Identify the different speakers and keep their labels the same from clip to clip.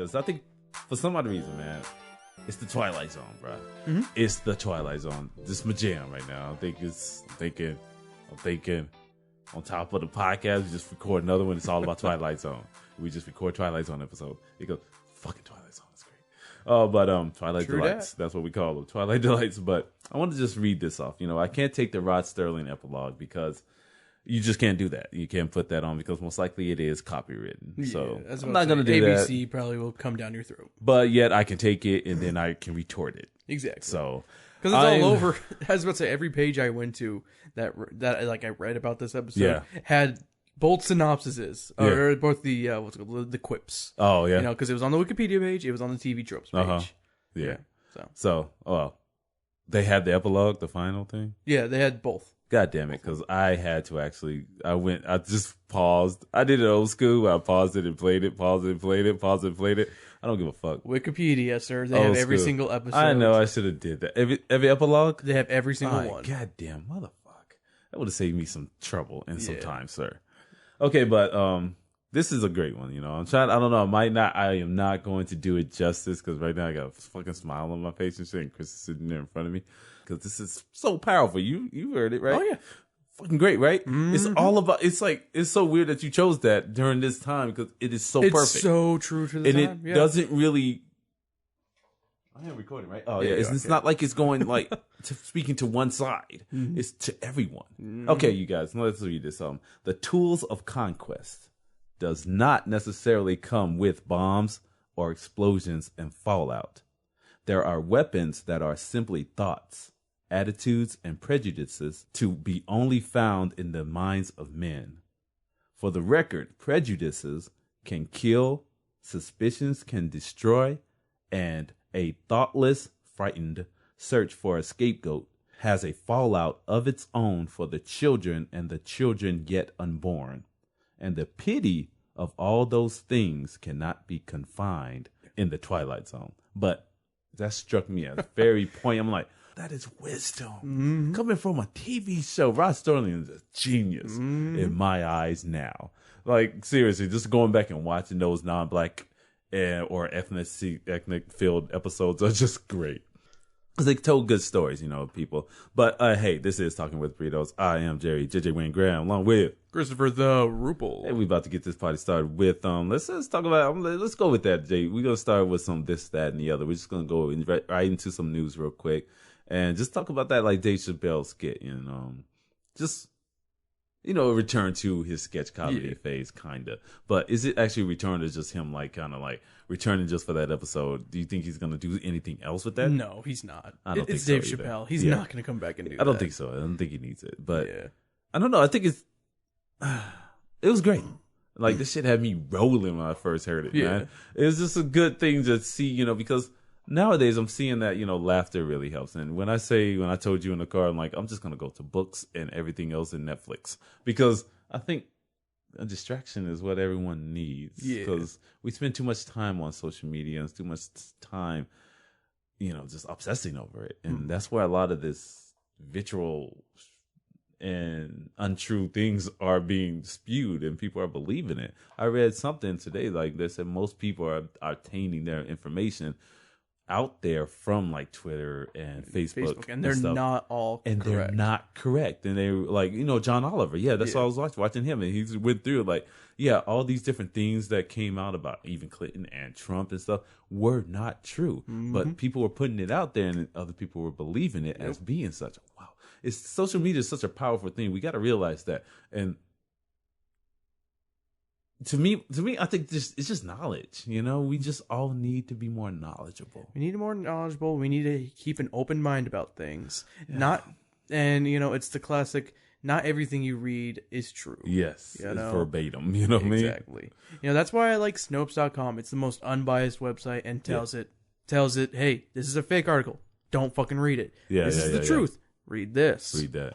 Speaker 1: because I think for some odd reason, man, it's the Twilight Zone, bro.
Speaker 2: Mm-hmm.
Speaker 1: It's the Twilight Zone. This is my jam right now. I'm thinking on top of the podcast, we just record another one. It's all about Twilight Zone. We just record Twilight Zone episode. It goes, fucking Twilight Zone is great. Oh, but Twilight
Speaker 2: True
Speaker 1: Delights. That's what we call them, Twilight Delights. But I want to just read this off. You know, I can't take the Rod Sterling epilogue because you just can't do that. You can't put that on because most likely it is copywritten. So I'm not going to do that.
Speaker 2: ABC probably will come down your throat.
Speaker 1: But yet I can take it and then I can retort it.
Speaker 2: Exactly.
Speaker 1: So
Speaker 2: because it's all over. I was about to say every page I went to that like I read about this episode had both synopsises or both the what's it called, the quips.
Speaker 1: Oh yeah,
Speaker 2: you know, because it was on the Wikipedia page, it was on the TV tropes page.
Speaker 1: Yeah. So they had the epilogue, the final thing.
Speaker 2: Yeah, they had both.
Speaker 1: God damn it, because I had to actually, I just paused. I did it old school where I paused it and played it, paused it and played it, paused it and played it. I don't give a fuck.
Speaker 2: Wikipedia, sir. They have every single episode.
Speaker 1: I know, I should have did that. Every epilogue?
Speaker 2: They have every single one.
Speaker 1: God damn, motherfucker. That would have saved me some trouble and some time, sir. Okay, but this is a great one, you know. I don't know, I am not going to do it justice because right now I got a fucking smile on my face and shit, and Chris is sitting there in front of me. Because this is so powerful. You heard it, right?
Speaker 2: Oh, yeah.
Speaker 1: Fucking great, right?
Speaker 2: Mm-hmm.
Speaker 1: It's all about, it's so weird that you chose that during this time because it is so perfect.
Speaker 2: It's so true to the time.
Speaker 1: And it doesn't really, I am recording, right? Oh, yeah. It's not like it's going like, speaking to one side. Mm-hmm. It's to everyone. Mm-hmm. Okay, you guys, let's read this. The tools of conquest does not necessarily come with bombs or explosions and fallout. There are weapons that are simply thoughts, attitudes, and prejudices to be only found in the minds of men. For the record, prejudices can kill, suspicions can destroy, and a thoughtless, frightened search for a scapegoat has a fallout of its own for the children and the children yet unborn. And the pity of all those things cannot be confined in the Twilight Zone. But that struck me as very point. I'm like, that is wisdom coming from a TV show. Rod Sterling is a genius in my eyes now. Like seriously, just going back and watching those non-black or ethnic filled episodes are just great. Because they told good stories, you know, people. But hey, this is Talking with Burritos. I am Jerry, JJ Wayne Graham, along with
Speaker 2: Christopher the Rupel.
Speaker 1: And we about to get this party started with let's talk about let's go with that, Jay. We're gonna start with some this, that, and the other. We're just gonna go right into some news real quick and just talk about that like Dave Chappelle skit, you know. Just return to his sketch comedy phase, kinda. But is it actually return to just him like kinda like returning just for that episode? Do you think he's gonna do anything else with that?
Speaker 2: No, he's not.
Speaker 1: I don't think
Speaker 2: it's
Speaker 1: so
Speaker 2: Dave
Speaker 1: either.
Speaker 2: Chappelle. He's not gonna come back and do that.
Speaker 1: I don't think so. I don't think he needs it. But I don't know. I think it was great. Like this shit had me rolling when I first heard it, man. It was just a good thing to see, because nowadays I'm seeing that, laughter really helps. And when I told you in the car, I'm like, I'm just going to go to books and everything else in Netflix because I think a distraction is what everyone needs. Because we spend too much time on social media and too much time, just obsessing over it. And that's where a lot of this vitriol and untrue things are being spewed and people are believing it. I read something today, like they said most people are obtaining their information out there from like Twitter and Facebook
Speaker 2: and they're not all correct.
Speaker 1: And they're not correct. And they were like, John Oliver. Yeah, that's what I was watching him. And he went through like, all these different things that came out about even Clinton and Trump and stuff were not true. But people were putting it out there and other people were believing it as being such. Wow. Social media is such a powerful thing. We got to realize that. And to me, I think it's just knowledge. We just all need to be more knowledgeable.
Speaker 2: We need more knowledgeable. We need to keep an open mind about things. It's the classic. Not everything you read is true.
Speaker 1: Yes, it's verbatim. You know what I mean?
Speaker 2: Exactly. That's why I like Snopes.com. It's the most unbiased website and tells it, hey, this is a fake article. Don't fucking read it. This is the truth. Read this.
Speaker 1: Read that.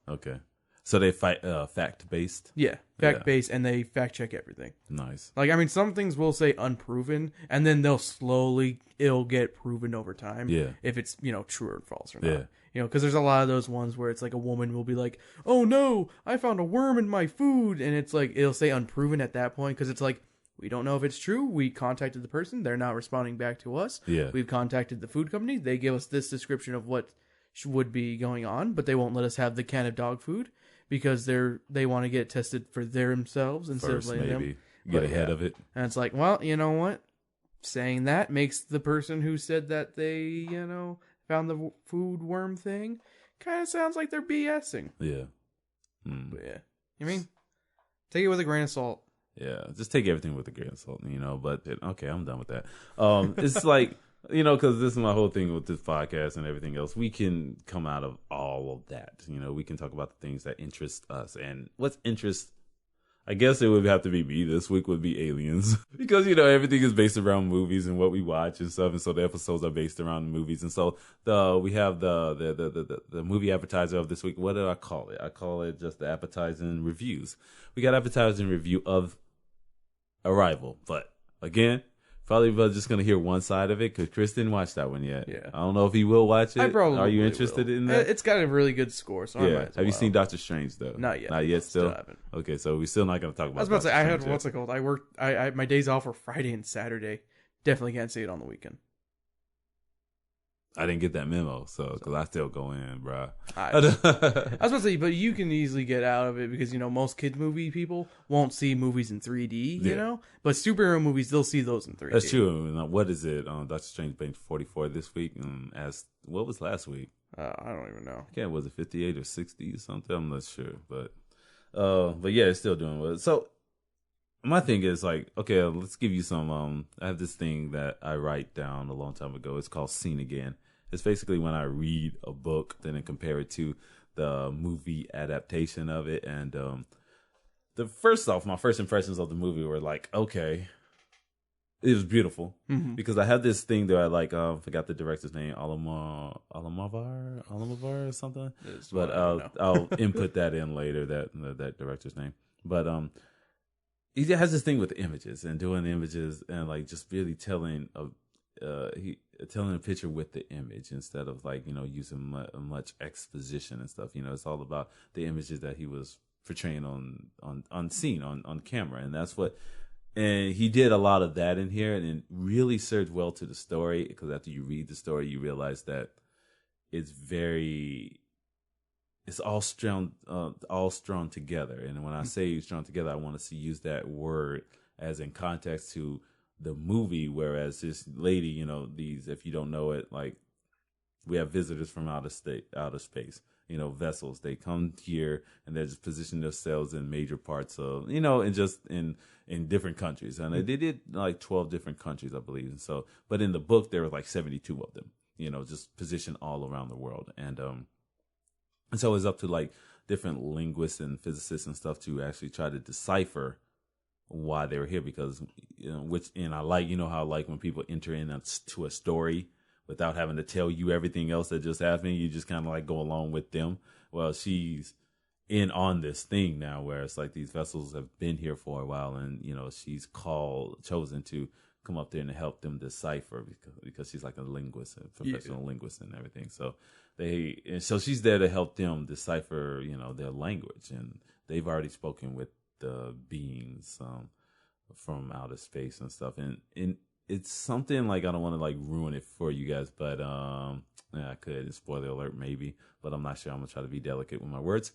Speaker 1: Okay. So they fact-based?
Speaker 2: Yeah, fact-based, and they fact-check everything.
Speaker 1: Nice.
Speaker 2: Like, I mean, some things will say unproven, and then it'll get proven over time.
Speaker 1: Yeah.
Speaker 2: If it's, true or false or not. Yeah. Because there's a lot of those ones where it's like a woman will be like, oh no, I found a worm in my food, and it's like, it'll say unproven at that point, because it's like, We don't know if it's true. We contacted the person. They're not responding back to us.
Speaker 1: Yeah.
Speaker 2: We've contacted the food company. They give us this description of what would be going on, but they won't let us have the can of dog food because they want to get tested for themselves instead
Speaker 1: First,
Speaker 2: of letting
Speaker 1: maybe
Speaker 2: them
Speaker 1: get ahead of it.
Speaker 2: And it's like, well, you know what? Saying that makes the person who said that they, found the food worm thing kind of sounds like they're BSing.
Speaker 1: Yeah.
Speaker 2: But yeah. I mean, take it with a grain of salt.
Speaker 1: Yeah, just take everything with a grain of salt, but okay, I'm done with that. It's like, because this is my whole thing with this podcast and everything else. We can come out of all of that. We can talk about the things that interest us. And what's interest, I guess it would have to be me this week, would be aliens. Because, everything is based around movies and what we watch and stuff. And so the episodes are based around movies. And so we have the movie appetizer of this week. What do I call it? I call it just the appetizing reviews. We got appetizing review of Arrival. But again, probably just going to hear one side of it because Chris didn't watch that one yet.
Speaker 2: Yeah.
Speaker 1: I don't know if he will watch it.
Speaker 2: I probably
Speaker 1: Are you interested in that?
Speaker 2: It's got a really good score. So
Speaker 1: yeah. Have you seen Doctor Strange, though?
Speaker 2: Not yet.
Speaker 1: Not yet still?
Speaker 2: Haven't.
Speaker 1: Okay, so we're still not going to talk about
Speaker 2: I was about to say, I had,
Speaker 1: yet.
Speaker 2: what's it called? I worked, my days off are Friday and Saturday. Definitely can't see it on the weekend.
Speaker 1: I didn't get that memo, because I still go in, bro.
Speaker 2: I was about to say, but you can easily get out of it because, most kid movie people won't see movies in 3D, you know? But superhero movies, they'll see those in 3D.
Speaker 1: That's true. What is it? Doctor Strange being 44 this week. What was last week?
Speaker 2: I don't even know.
Speaker 1: Yeah, was it 58 or 60 or something? I'm not sure. But yeah, it's still doing well. So my thing is like, okay, let's give you some, I have this thing that I write down a long time ago. It's called Seen Again. It's basically when I read a book, then I compare it to the movie adaptation of it. And my first impressions of the movie were like, okay, it was beautiful. Mm-hmm. Because I have this thing that I like, forgot the director's name, Almovar or something. But I'll input that in later, that director's name. But he has this thing with the images and doing the images and like just really telling a picture with the image instead of like, using much exposition and stuff. It's all about the images that he was portraying on scene, on camera. And that's and he did a lot of that in here, and it really served well to the story, because after you read the story, you realize that it's all strung together. And when I say strung together, I want to use that word as in context to the movie, whereas this lady, these, if you don't know it, like, we have visitors from outer space, vessels. They come here and they just position themselves in major parts of, and just in different countries. And they did like 12 different countries, I believe. And so, but in the book, there were like 72 of them, just positioned all around the world. And so it's up to like different linguists and physicists and stuff to actually try to decipher why they were here, because I like, how I like when people enter into a story without having to tell you everything else that just happened. You just kind of like go along with them. Well, she's in on this thing now where it's like these vessels have been here for a while, and she's chosen to come up there and help them decipher because she's like a linguist, a professional linguist and everything. So so she's there to help them decipher, their language, and they've already spoken with the beings from outer space and stuff, and it's something like, I don't want to like ruin it for you guys, but I could, spoiler alert maybe, but I'm not sure. I'm gonna try to be delicate with my words.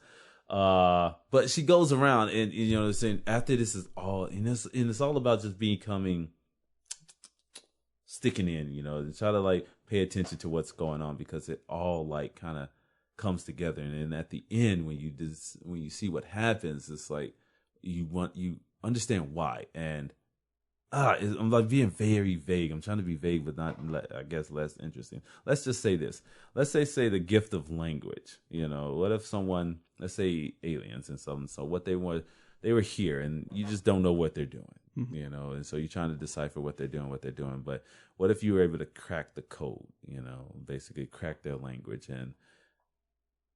Speaker 1: But she goes around and saying after this is all, and it's all about just sticking in, and try to like pay attention to what's going on, because it all like kind of comes together, and then at the end when you see what happens, it's like you understand why. And I'm like being very vague. I'm trying to be vague, but not, I guess, less interesting. Let's just say this. Let's say the gift of language. What if someone, let's say aliens and something. So what they were here, and you just don't know what they're doing. Mm-hmm. And so you're trying to decipher what they're doing. But what if you were able to crack the code? Basically crack their language, and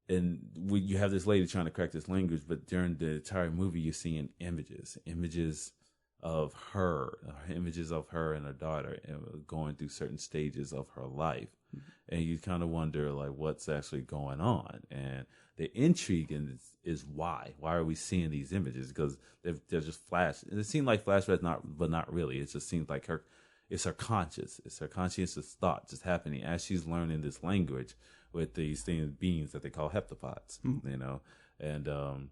Speaker 1: you have this lady trying to crack this language, but during the entire movie, you're seeing images of her, images of her and her daughter going through certain stages of her life. And you kind of wonder, like, what's actually going on? And the intrigue is why are we seeing these images? Because they're just flash. It seemed like flashbacks, but not really. It just seems like it's her conscious thought just happening as she's learning this language with these beings that they call heptapods, and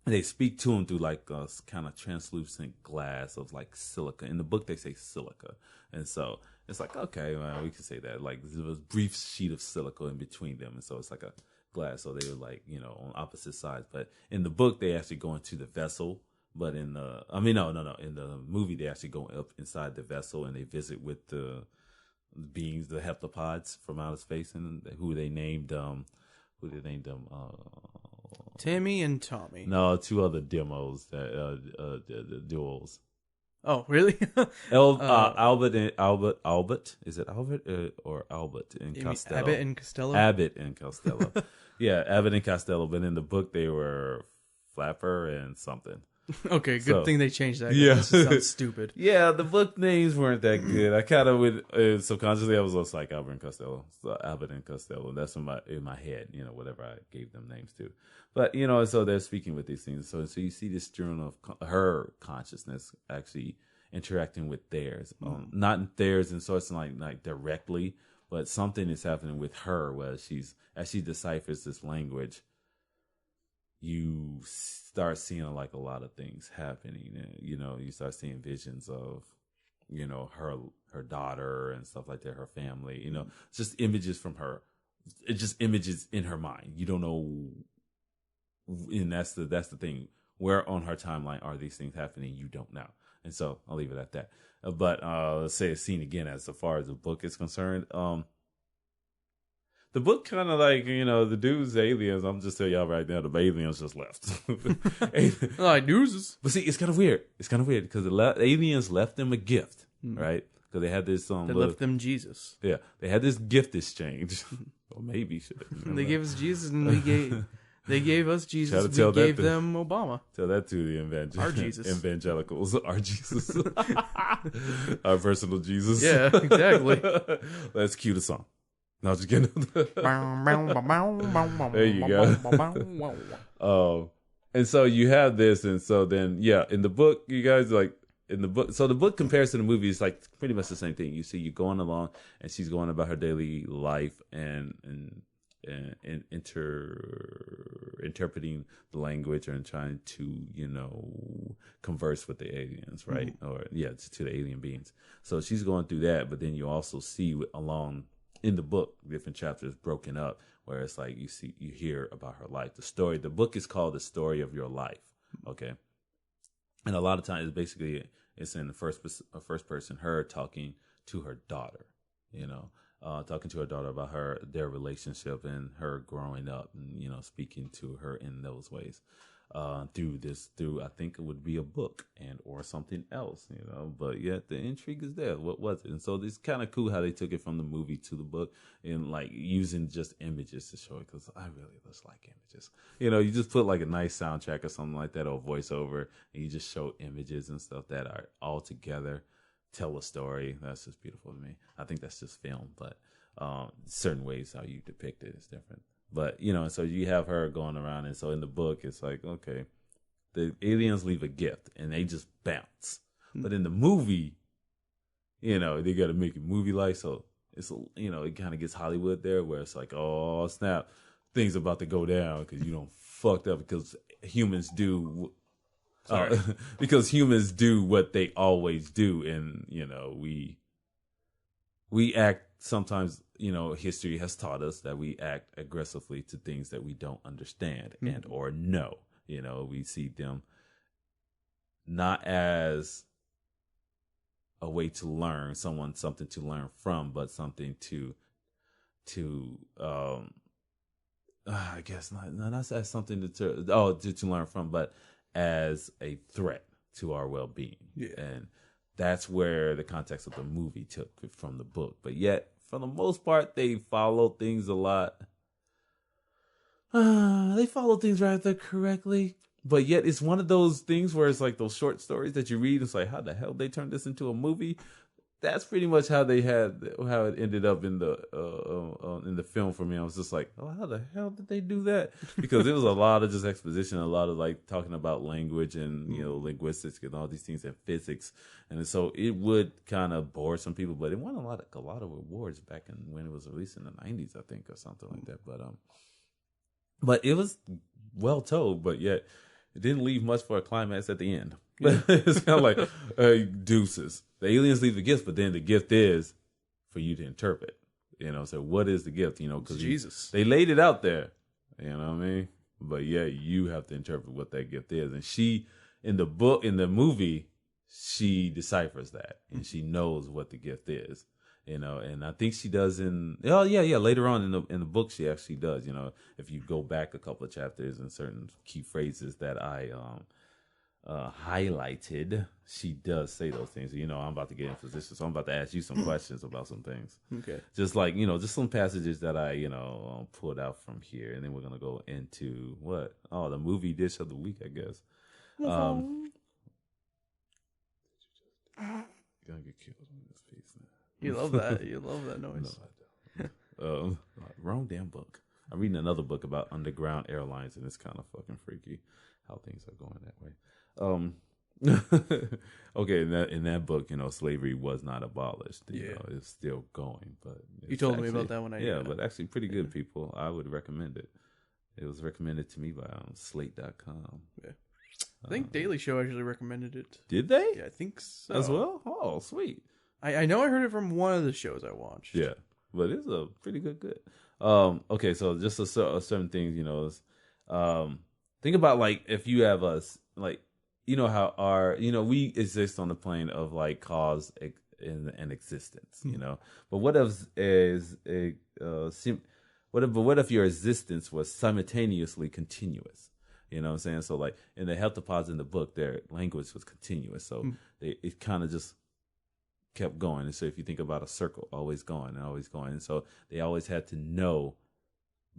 Speaker 1: they speak to him through like a kind of translucent glass of like silica. In the book, they say silica. And so it's like, okay, well, we can say that. Like there was a brief sheet of silica in between them. And so it's like a glass. So they were like, on opposite sides. But in the book, they actually go into the vessel. But in the movie, they actually go up inside the vessel and they visit with the beings, the heptapods from outer space, and who they named
Speaker 2: Timmy and Tommy.
Speaker 1: No, two other demos the duels.
Speaker 2: Oh, really?
Speaker 1: Albert. Is it Albert or Albert and Costello?
Speaker 2: Abbott and Costello.
Speaker 1: Abbott and Costello. Yeah, Abbott and Costello. But in the book, they were Flapper and something.
Speaker 2: Okay, good thing they changed that.
Speaker 1: Yeah,
Speaker 2: this sounds stupid.
Speaker 1: Yeah, the book names weren't that good. I kind of would subconsciously I was just like Albert and Costello, so Albert and Costello. That's in my head, whatever I gave them names to. But so they're speaking with these things. So you see this journal of her consciousness actually interacting with theirs, not theirs, and so it's like directly, but something is happening with her where as she deciphers this language. You start seeing like a lot of things happening, and you start seeing visions of, her daughter and stuff like that, her family. It's just images from her. It's just images in her mind. You don't know, and that's the thing. Where on her timeline are these things happening? You don't know, and so I'll leave it at that. But let's say it's seen again as far as the book is concerned. The book kind of like, the dude's aliens. I'm just telling y'all right now, the aliens just left.
Speaker 2: Like deuces.
Speaker 1: But see, it's kind of weird. Because the aliens left them a gift, right? Because they had this.
Speaker 2: They left them Jesus.
Speaker 1: Yeah, they had this gift exchange. Or maybe should.
Speaker 2: They gave us Jesus, and they gave us Jesus. We gave them Obama.
Speaker 1: Tell that to the
Speaker 2: our Jesus.
Speaker 1: Evangelicals. Our Jesus. Our personal Jesus.
Speaker 2: Yeah, exactly.
Speaker 1: Let's cue the song. No, just kidding. There you go. And so you have this, and so then in the book, you guys so the book compares to the movie is like pretty much the same thing. You see, you're going along, and she's going about her daily life and interpreting the language and trying to converse with the aliens, right? Mm-hmm. Or to the alien beings. So she's going through that, but then you also see along. In the book, different chapters broken up where it's like you hear about her life. The book is called The Story of Your Life. Okay. And a lot of times it's in the first person, her talking to her daughter, talking to her daughter about their relationship and her growing up and, speaking to her in those ways. Through I think it would be a book or something else, but yet the intrigue is there. What was it? And so it's kind of cool how they took it from the movie to the book and like using just images to show it, because I really just like images. You just put like a nice soundtrack or something like that or voiceover, and you just show images and stuff that are all together, tell a story. That's just beautiful to me. I think that's just film, but certain ways how you depict it is different. But, so you have her going around. And so in the book, it's like, okay, the aliens leave a gift and they just bounce. But in the movie, they got to make it movie-like. So it's, it kind of gets Hollywood there where it's like, oh, snap, things about to go down because you don't fucked up because humans do. Because humans do what they always do. And, we act sometimes, history has taught us that we act aggressively to things that we don't understand and or know. We see them not as a way to learn, something to learn from, but something to I guess not as something to learn from, but as a threat to our well-being. Yeah. And that's where the context of the movie took it from the book. But yet, for the most part, they follow things a lot. They follow things rather correctly. but yet it's one of those things where it's like those short stories that you read. It's like, how the hell they turned this into a movie? That's pretty much how it ended up in the film for me. I was just like, oh, how the hell did they do that? Because it was a lot of just exposition, a lot of like talking about language and linguistics and all these things and physics, and so it would kind of bore some people. But it won a lot of awards back when it was released in the 90s, I think, or something like that. But it was well told, but yet it didn't leave much for a climax at the end. It's kind of like deuces. The aliens leave the gift, but then the gift is for you to interpret. So what is the gift? Because
Speaker 2: Jesus,
Speaker 1: they laid it out there. You know what I mean? But yeah, you have to interpret what that gift is. And she, in the movie, she deciphers that, and she knows what the gift is. And I think she does later on in the book she actually does. If you go back a couple of chapters and certain key phrases that I highlighted, she does say those things. I'm about to get in position, so I'm about to ask you some questions about some things.
Speaker 2: Okay.
Speaker 1: Just like, just some passages that I, pulled out from here, and then we're gonna go into what? Oh, the movie dish of the week, I guess. You're gonna get killed in this piece, man.
Speaker 2: You love that. You love that noise.
Speaker 1: No, I don't. Wrong damn book. I'm reading another book about underground airlines, and it's kind of fucking freaky how things are going that way. Okay, in that book, slavery was not abolished. It's still going. But
Speaker 2: you told me about that one.
Speaker 1: But actually, pretty good, people. I would recommend it. It was recommended to me by Slate.com.
Speaker 2: Yeah. I think Daily Show actually recommended it.
Speaker 1: Did they?
Speaker 2: Yeah, I think so.
Speaker 1: As well? Oh, sweet.
Speaker 2: I know I heard it from one of the shows I watched.
Speaker 1: Yeah, but it's a pretty good. Okay, so just a certain things, think about like if you have us like, how we exist on the plane of like cause and existence, but what if your existence was simultaneously continuous? You know what I'm saying? So like in the health deposit in the book, their language was continuous, so it kind of just kept going. And so if you think about a circle, always going, and so they always had to know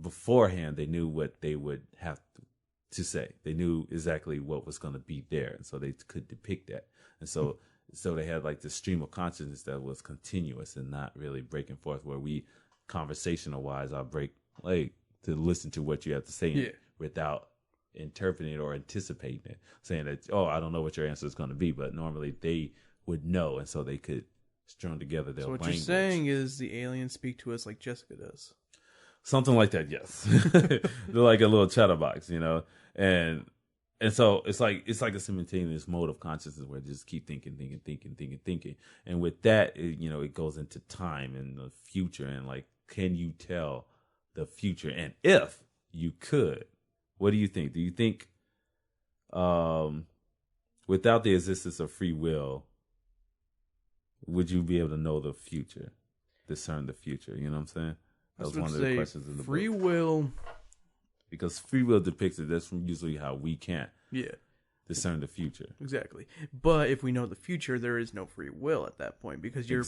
Speaker 1: beforehand. They knew what they would have to say. They knew exactly what was going to be there, and so they could depict that. And so they had like this stream of consciousness that was continuous and not really breaking forth, where we conversational wise, I break like to listen to what you have to say without interpreting it or anticipating it, saying that, oh, I don't know what your answer is going to be, but normally they would know, and so they could string together their language. So what you're saying
Speaker 2: is the aliens speak to us like Jessica does.
Speaker 1: Something like that, yes. They're like a little chatterbox, and so it's like a simultaneous mode of consciousness where they just keep thinking, and with that, it goes into time and the future, and like, can you tell the future? And if you could, what do you think? Do you think, without the existence of free will, would you be able to know the future, discern the future? You know what I'm saying? That was one of the questions in the
Speaker 2: free
Speaker 1: book.
Speaker 2: Will.
Speaker 1: Because free will depicts it. That's usually how we can't discern the future.
Speaker 2: Exactly. But if we know the future, there is no free will at that point, because you're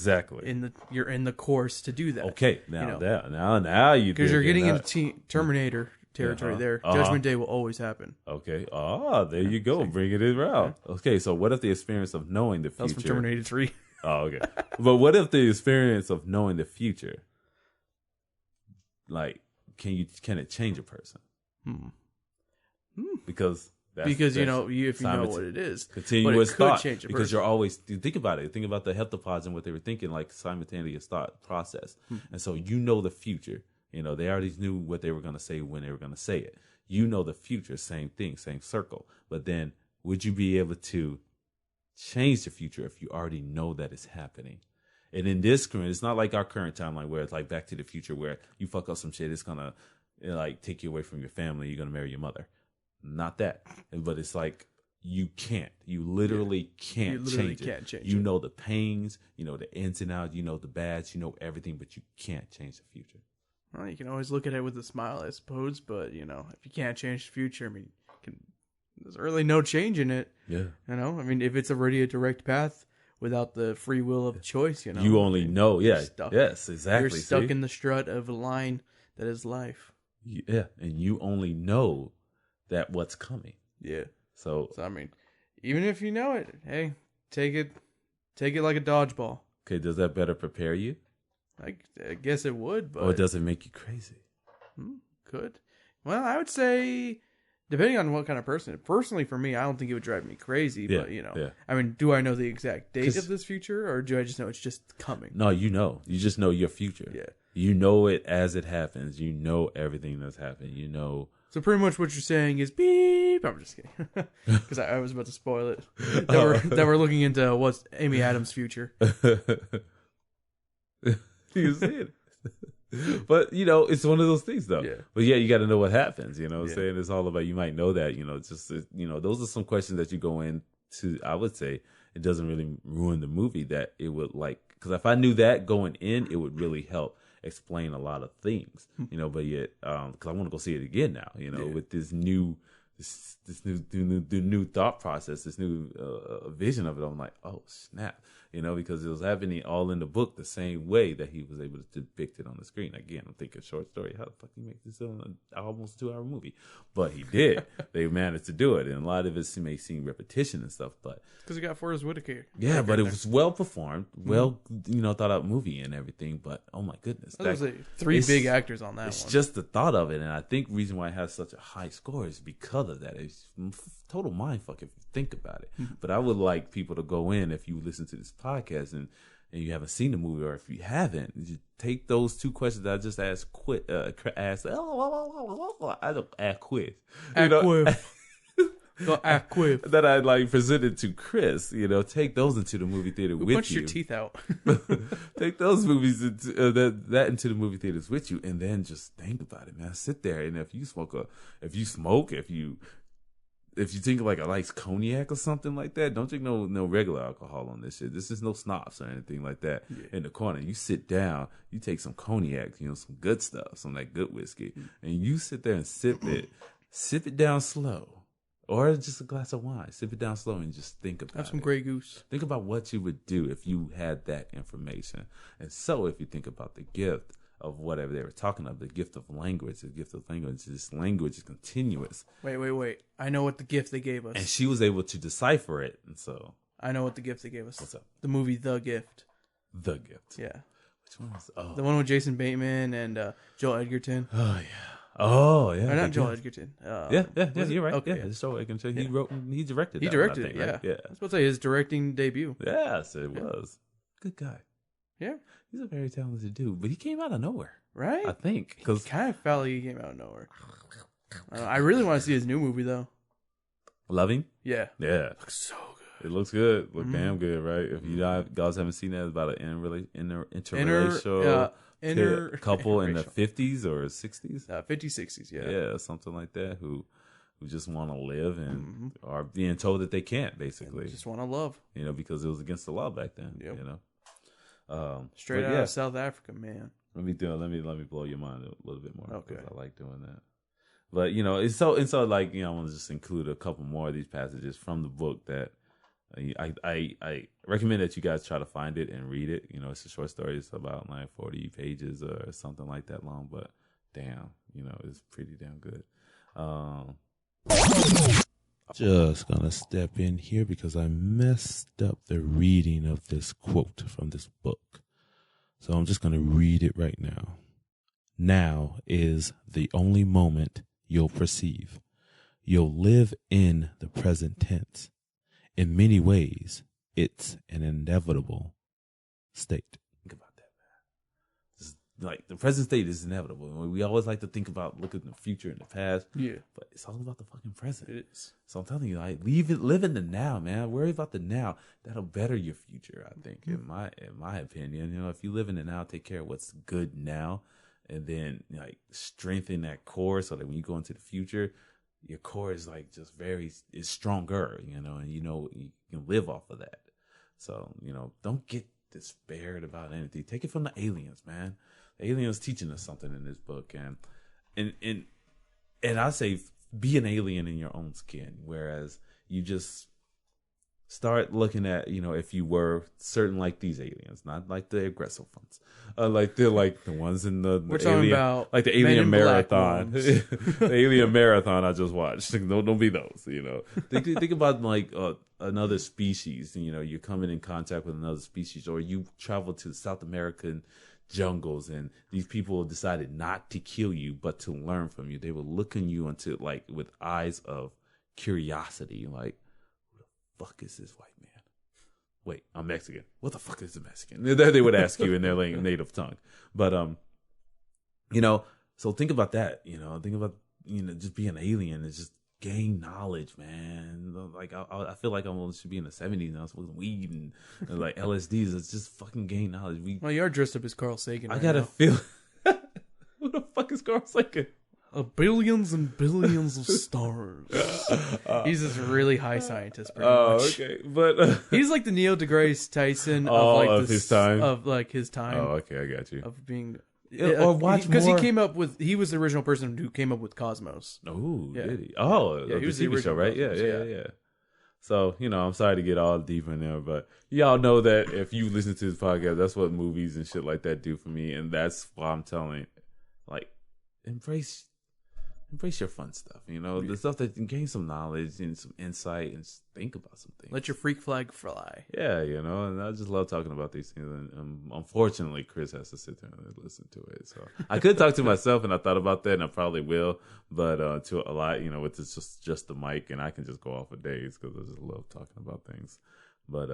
Speaker 2: you're in the course to do that.
Speaker 1: Okay, now you
Speaker 2: because you're getting into Terminator territory there. Judgment Day will always happen.
Speaker 1: Okay. There you go. Bring it around. Okay, so what if the experience of knowing the future?
Speaker 2: That's from Terminator 3.
Speaker 1: Oh, okay. But what if the experience of knowing the future, like, can it change a person? Because if you know what it is, continuous thought.
Speaker 2: Change a
Speaker 1: because
Speaker 2: person.
Speaker 1: you're always think about it. Think about the heptapods and what they were thinking, like simultaneous thought process. And so the future. They already knew what they were going to say when they were going to say it. The future, same thing, same circle. But then, would you be able to change the future if you already know that it's happening? And in this current, it's not like our current timeline where it's like Back to the Future, where you fuck up some shit, it's gonna like take you away from your family, you're gonna marry your mother. Not that, but it's like you literally can't change it. You know the pains, the ins and outs, the bads, everything, but you can't change the future.
Speaker 2: Well, you can always look at it with a smile, I suppose, but if you can't change the future, there's really no change in it.
Speaker 1: Yeah.
Speaker 2: If it's already a direct path without the free will of choice,
Speaker 1: you only know. Yeah.
Speaker 2: Stuck.
Speaker 1: Yes, exactly.
Speaker 2: You're stuck in the strut of a line that is life.
Speaker 1: Yeah, and you only know that what's coming.
Speaker 2: Yeah.
Speaker 1: So
Speaker 2: I mean, even if you know it, hey, take it like a dodgeball.
Speaker 1: Okay, does that better prepare you?
Speaker 2: I guess it would, but
Speaker 1: or does it make you crazy?
Speaker 2: Could. Well, I would say, depending on what kind of person. Personally, for me, I don't think it would drive me crazy.
Speaker 1: Yeah,
Speaker 2: But
Speaker 1: yeah.
Speaker 2: I mean, do I know the exact date of this future, or do I just know it's just coming?
Speaker 1: No, you know. You just know your future.
Speaker 2: Yeah.
Speaker 1: You know it as it happens. You know everything that's happening. You know.
Speaker 2: So pretty much what you're saying is beep. I'm just kidding, because I was about to spoil it. That we're looking into what's Amy Adams' future.
Speaker 1: You see it. But it's one of those things though.
Speaker 2: Yeah.
Speaker 1: But you got to know what happens. You know what I'm
Speaker 2: Yeah.
Speaker 1: saying? It's all about, you might know that. It's just those are some questions that you go into. I would say it doesn't really ruin the movie, that it would, like, because if I knew that going in, it would really help explain a lot of things. But yet, because I want to go see it again now. With this new new thought process, this new vision of it. I'm like, oh snap. Because it was happening all in the book the same way that he was able to depict it on the screen. Again, I'm thinking short story. How the fuck he make this almost 2-hour movie? But he did. They managed to do it. And a lot of it may seem repetition and stuff, but
Speaker 2: Because he got Forrest Whitaker.
Speaker 1: yeah, but it was well performed, well, thought out movie and everything. But oh my goodness,
Speaker 2: That was three big actors on that
Speaker 1: it's
Speaker 2: one.
Speaker 1: just the thought of it, and I think the reason why it has such a high score is because of that. It's total mindfuck if you think about it. But I would like people to go in, if you listen to this podcast and you haven't seen the movie, or if you haven't, you take those two questions that I just asked. I don't ask quiz. That I presented to Chris. Take those into the movie theater with you.
Speaker 2: Punch your teeth out.
Speaker 1: Take those movies into that into the movie theaters with you, and then just think about it, man. Sit there, and if you think like a nice cognac or something like that, don't drink no regular alcohol on this shit. This is no schnapps or anything like that. In the corner, you sit down, you take some cognac, some good stuff, some of that good whiskey, and you sit there and sip it down slow. Or just a glass of wine. Sip it down slow and just think about it.
Speaker 2: Have some Grey Goose.
Speaker 1: Think about what you would do if you had that information. And so if you think about the gift of whatever they were talking about, the gift of language, this language is continuous.
Speaker 2: Wait. I know what the gift they gave us.
Speaker 1: And she was able to decipher it. And so.
Speaker 2: I know what the gift they gave us.
Speaker 1: What's up?
Speaker 2: The movie The Gift.
Speaker 1: The Gift.
Speaker 2: Yeah.
Speaker 1: Which one was it? Oh.
Speaker 2: The one with Jason Bateman and Joel Edgerton.
Speaker 1: Oh, yeah. Oh yeah,
Speaker 2: or not Joel Edgerton.
Speaker 1: Yeah. You're right.
Speaker 2: Okay,
Speaker 1: yeah. Joel Edgerton. He wrote, he directed.
Speaker 2: He directed it. Yeah,
Speaker 1: right? Yeah.
Speaker 2: I was about to say his directing debut.
Speaker 1: Yes, it was. Good guy.
Speaker 2: Yeah,
Speaker 1: he's a very talented dude, but he came out of nowhere,
Speaker 2: right?
Speaker 1: I think because
Speaker 2: kind of felt like he came out of nowhere. I really want to see his new movie though.
Speaker 1: Loving.
Speaker 2: Yeah.
Speaker 1: Looks
Speaker 2: so good.
Speaker 1: It looks good. Look damn good, right? If you guys haven't seen that, it's about an interracial. Couple in the 50s or 60s?
Speaker 2: 50s, 60s, yeah.
Speaker 1: Yeah, something like that, who just want to live and are being told that they can't, basically.
Speaker 2: And just want to love.
Speaker 1: Because it was against the law back then,
Speaker 2: Straight out of South Africa, man.
Speaker 1: Let me blow your mind a little bit more.
Speaker 2: Okay.
Speaker 1: Because I like doing that. But, it's so like, I want to just include a couple more of these passages from the book that I recommend that you guys try to find it and read it. It's a short story. It's about like 40 pages or something like that long, but damn, it's pretty damn good. Just gonna step in here because I messed up the reading of this quote from this book. So I'm just gonna read it right now. Now is the only moment you'll perceive. You'll live in the present tense. In many ways, it's an inevitable state. Think about that, man. Just like the present state is inevitable. We always like to think about looking at the future and the past.
Speaker 2: Yeah.
Speaker 1: But it's all about the fucking present.
Speaker 2: It is.
Speaker 1: So I'm telling you, like, live in the now, man. Worry about the now. That'll better your future, I think, in my opinion. If you live in the now, take care of what's good now, and then like strengthen that core so that when you go into the future, your core is like just is stronger, and you can live off of that. So, don't get despaired about anything. Take it from the aliens, man. The aliens teaching us something in this book, and I say be an alien in your own skin, whereas you just start looking at, if you were certain like these aliens, not like the aggressive ones, like the ones in the
Speaker 2: We're talking
Speaker 1: alien,
Speaker 2: about
Speaker 1: like the
Speaker 2: Men
Speaker 1: alien
Speaker 2: in Black
Speaker 1: marathon,
Speaker 2: ones.
Speaker 1: the alien marathon I just watched. Don't be those. Think about like another species. You're coming in contact with another species, or you travel to South American jungles, and these people decided not to kill you but to learn from you. They were looking you into like with eyes of curiosity, like, who the fuck is this white man? Wait, I'm Mexican. What the fuck is a Mexican? They would ask you in their native tongue. But so think about that. Think about just being an alien and just gain knowledge, man. Like I feel like I should be in the 70s now, smoking weed and like LSDs. It's just fucking gain knowledge.
Speaker 2: Well, you are dressed up as Carl Sagan.
Speaker 1: I gotta feel. Who the fuck is Carl Sagan?
Speaker 2: Billions and billions of stars. He's this really high scientist. Pretty much.
Speaker 1: Okay, but
Speaker 2: he's like the Neil deGrasse Tyson
Speaker 1: of his time.
Speaker 2: Oh,
Speaker 1: okay, I got you.
Speaker 2: Of being.
Speaker 1: Or watch
Speaker 2: because
Speaker 1: more.
Speaker 2: He was the original person who came up with Cosmos.
Speaker 1: Oh,
Speaker 2: yeah.
Speaker 1: Did he? Oh,
Speaker 2: yeah, he was
Speaker 1: the TV show, right?
Speaker 2: Cosmos,
Speaker 1: Yeah. So, I'm sorry to get all deep in there, but y'all know that if you listen to this podcast, that's what movies and shit like that do for me. And that's why I'm telling, like, embrace your fun stuff, the stuff that can gain some knowledge and some insight and just think about some things.
Speaker 2: Let your freak flag fly.
Speaker 1: Yeah, and I just love talking about these things. And unfortunately, Chris has to sit there and listen to it. So I could talk to myself, and I thought about that, and I probably will. But to a lot, with this just the mic, and I can just go off for days because I just love talking about things. But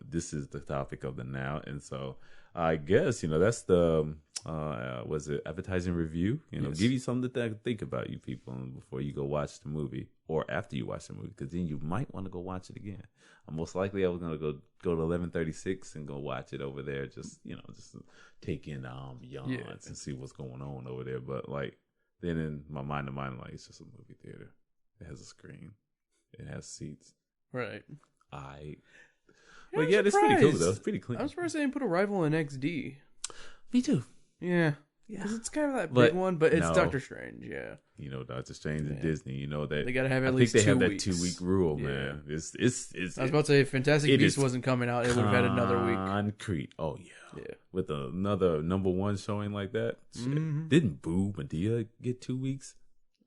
Speaker 1: this is the topic of the now, and so I guess that's the was it advertising review?
Speaker 2: Yes.
Speaker 1: Give you something to think about, you people, before you go watch the movie or after you watch the movie, because then you might want to go watch it again. Most likely, I was gonna go to 1136 and go watch it over there, just just take in the ambiance and see what's going on over there. But like then in my mind, I'm like, it's just a movie theater. It has a screen. It has seats.
Speaker 2: Right.
Speaker 1: But yeah, it's pretty cool though. It's pretty clean.
Speaker 2: I'm surprised they didn't put Arrival in XD.
Speaker 1: Me too.
Speaker 2: Yeah. Because it's kind of that big one, but it's Doctor Strange, yeah.
Speaker 1: Doctor Strange and Disney, that
Speaker 2: they gotta have at least 2 weeks.
Speaker 1: I think they have that 2-week rule, man. It's I was
Speaker 2: about to say, if Fantastic Beasts wasn't coming out, it would have had another week.
Speaker 1: Concrete. Oh yeah. With another number 1 showing like that. Mm-hmm. Didn't Boo Medea get 2 weeks?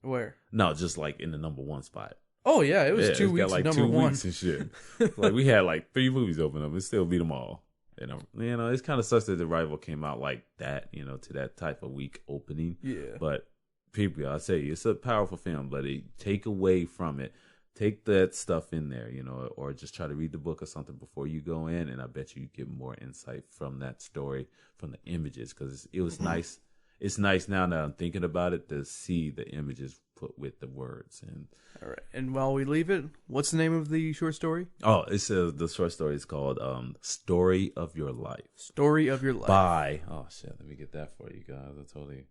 Speaker 2: Where?
Speaker 1: No, just like in the number 1 spot.
Speaker 2: Oh yeah, it was 2 weeks.
Speaker 1: Got like
Speaker 2: number
Speaker 1: 2
Speaker 2: 1.
Speaker 1: weeks and shit. Like we had like 3 movies open up and still beat them all. It's kind of sucks that the Arrival came out like that, to that type of week opening.
Speaker 2: Yeah.
Speaker 1: But people, I say it's a powerful film, but take away from it. Take that stuff in there, or just try to read the book or something before you go in, and I bet you get more insight from that story, from the images, because it was nice. It's nice now that I'm thinking about it to see the images put with the words. And
Speaker 2: all right. And while we leave it, what's the name of the short story?
Speaker 1: Oh, it says the short story is called "Story of Your Life."
Speaker 2: Story of Your Life.
Speaker 1: By let me get that for you guys. I totally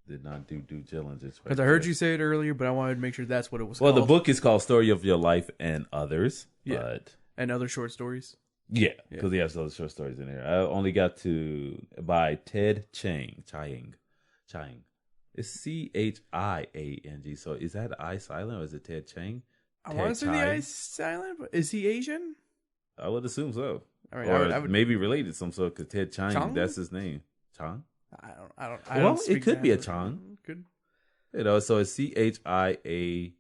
Speaker 1: did not do due diligence.
Speaker 2: Because I heard you say it earlier, but I wanted to make sure that's what it was called.
Speaker 1: Well, the book is called "Story of Your Life and Others."
Speaker 2: Yeah. And other short stories.
Speaker 1: Yeah, because he has other short stories in there. I only got to by Ted Chiang. It's Chiang. So is that I silent or is it Ted Chiang?
Speaker 2: I want to say the I silent, but is he Asian?
Speaker 1: I would assume so.
Speaker 2: All right,
Speaker 1: or I would maybe related some sort, because Ted Chiang, that's his name. Chang?
Speaker 2: I don't
Speaker 1: it could be a Chang.
Speaker 2: Could.
Speaker 1: So it's Chiang.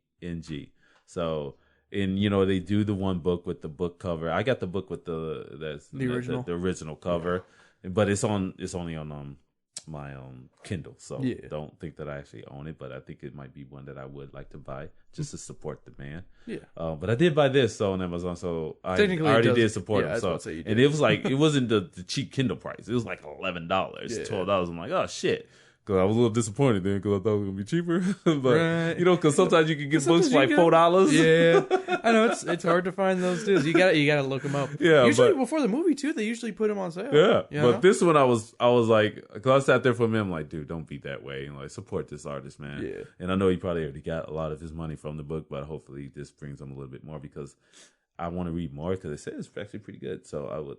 Speaker 1: So, and they do the one book with the book cover. I got the book with the original cover, but it's only on my Kindle, so don't think that I actually own it, but I think it might be one that I would like to buy just to support the man. But I did buy this on Amazon, so I already did support him. So, and it was like it wasn't the cheap Kindle price; it was like $11, $12. I'm like, oh shit. Because I was a little disappointed then, because I thought it was gonna be cheaper. But because sometimes you can get books for like $4.
Speaker 2: Yeah, I know it's hard to find those deals. You gotta look them up.
Speaker 1: Yeah,
Speaker 2: usually before the movie too, they usually put them on sale.
Speaker 1: Yeah, but this one I was like, because I sat there for a minute, I'm like, dude, don't be that way, and like support this artist, man.
Speaker 2: Yeah,
Speaker 1: and I know he probably already got a lot of his money from the book, but hopefully this brings him a little bit more, because I want to read more, because it says it's actually pretty good. So I would,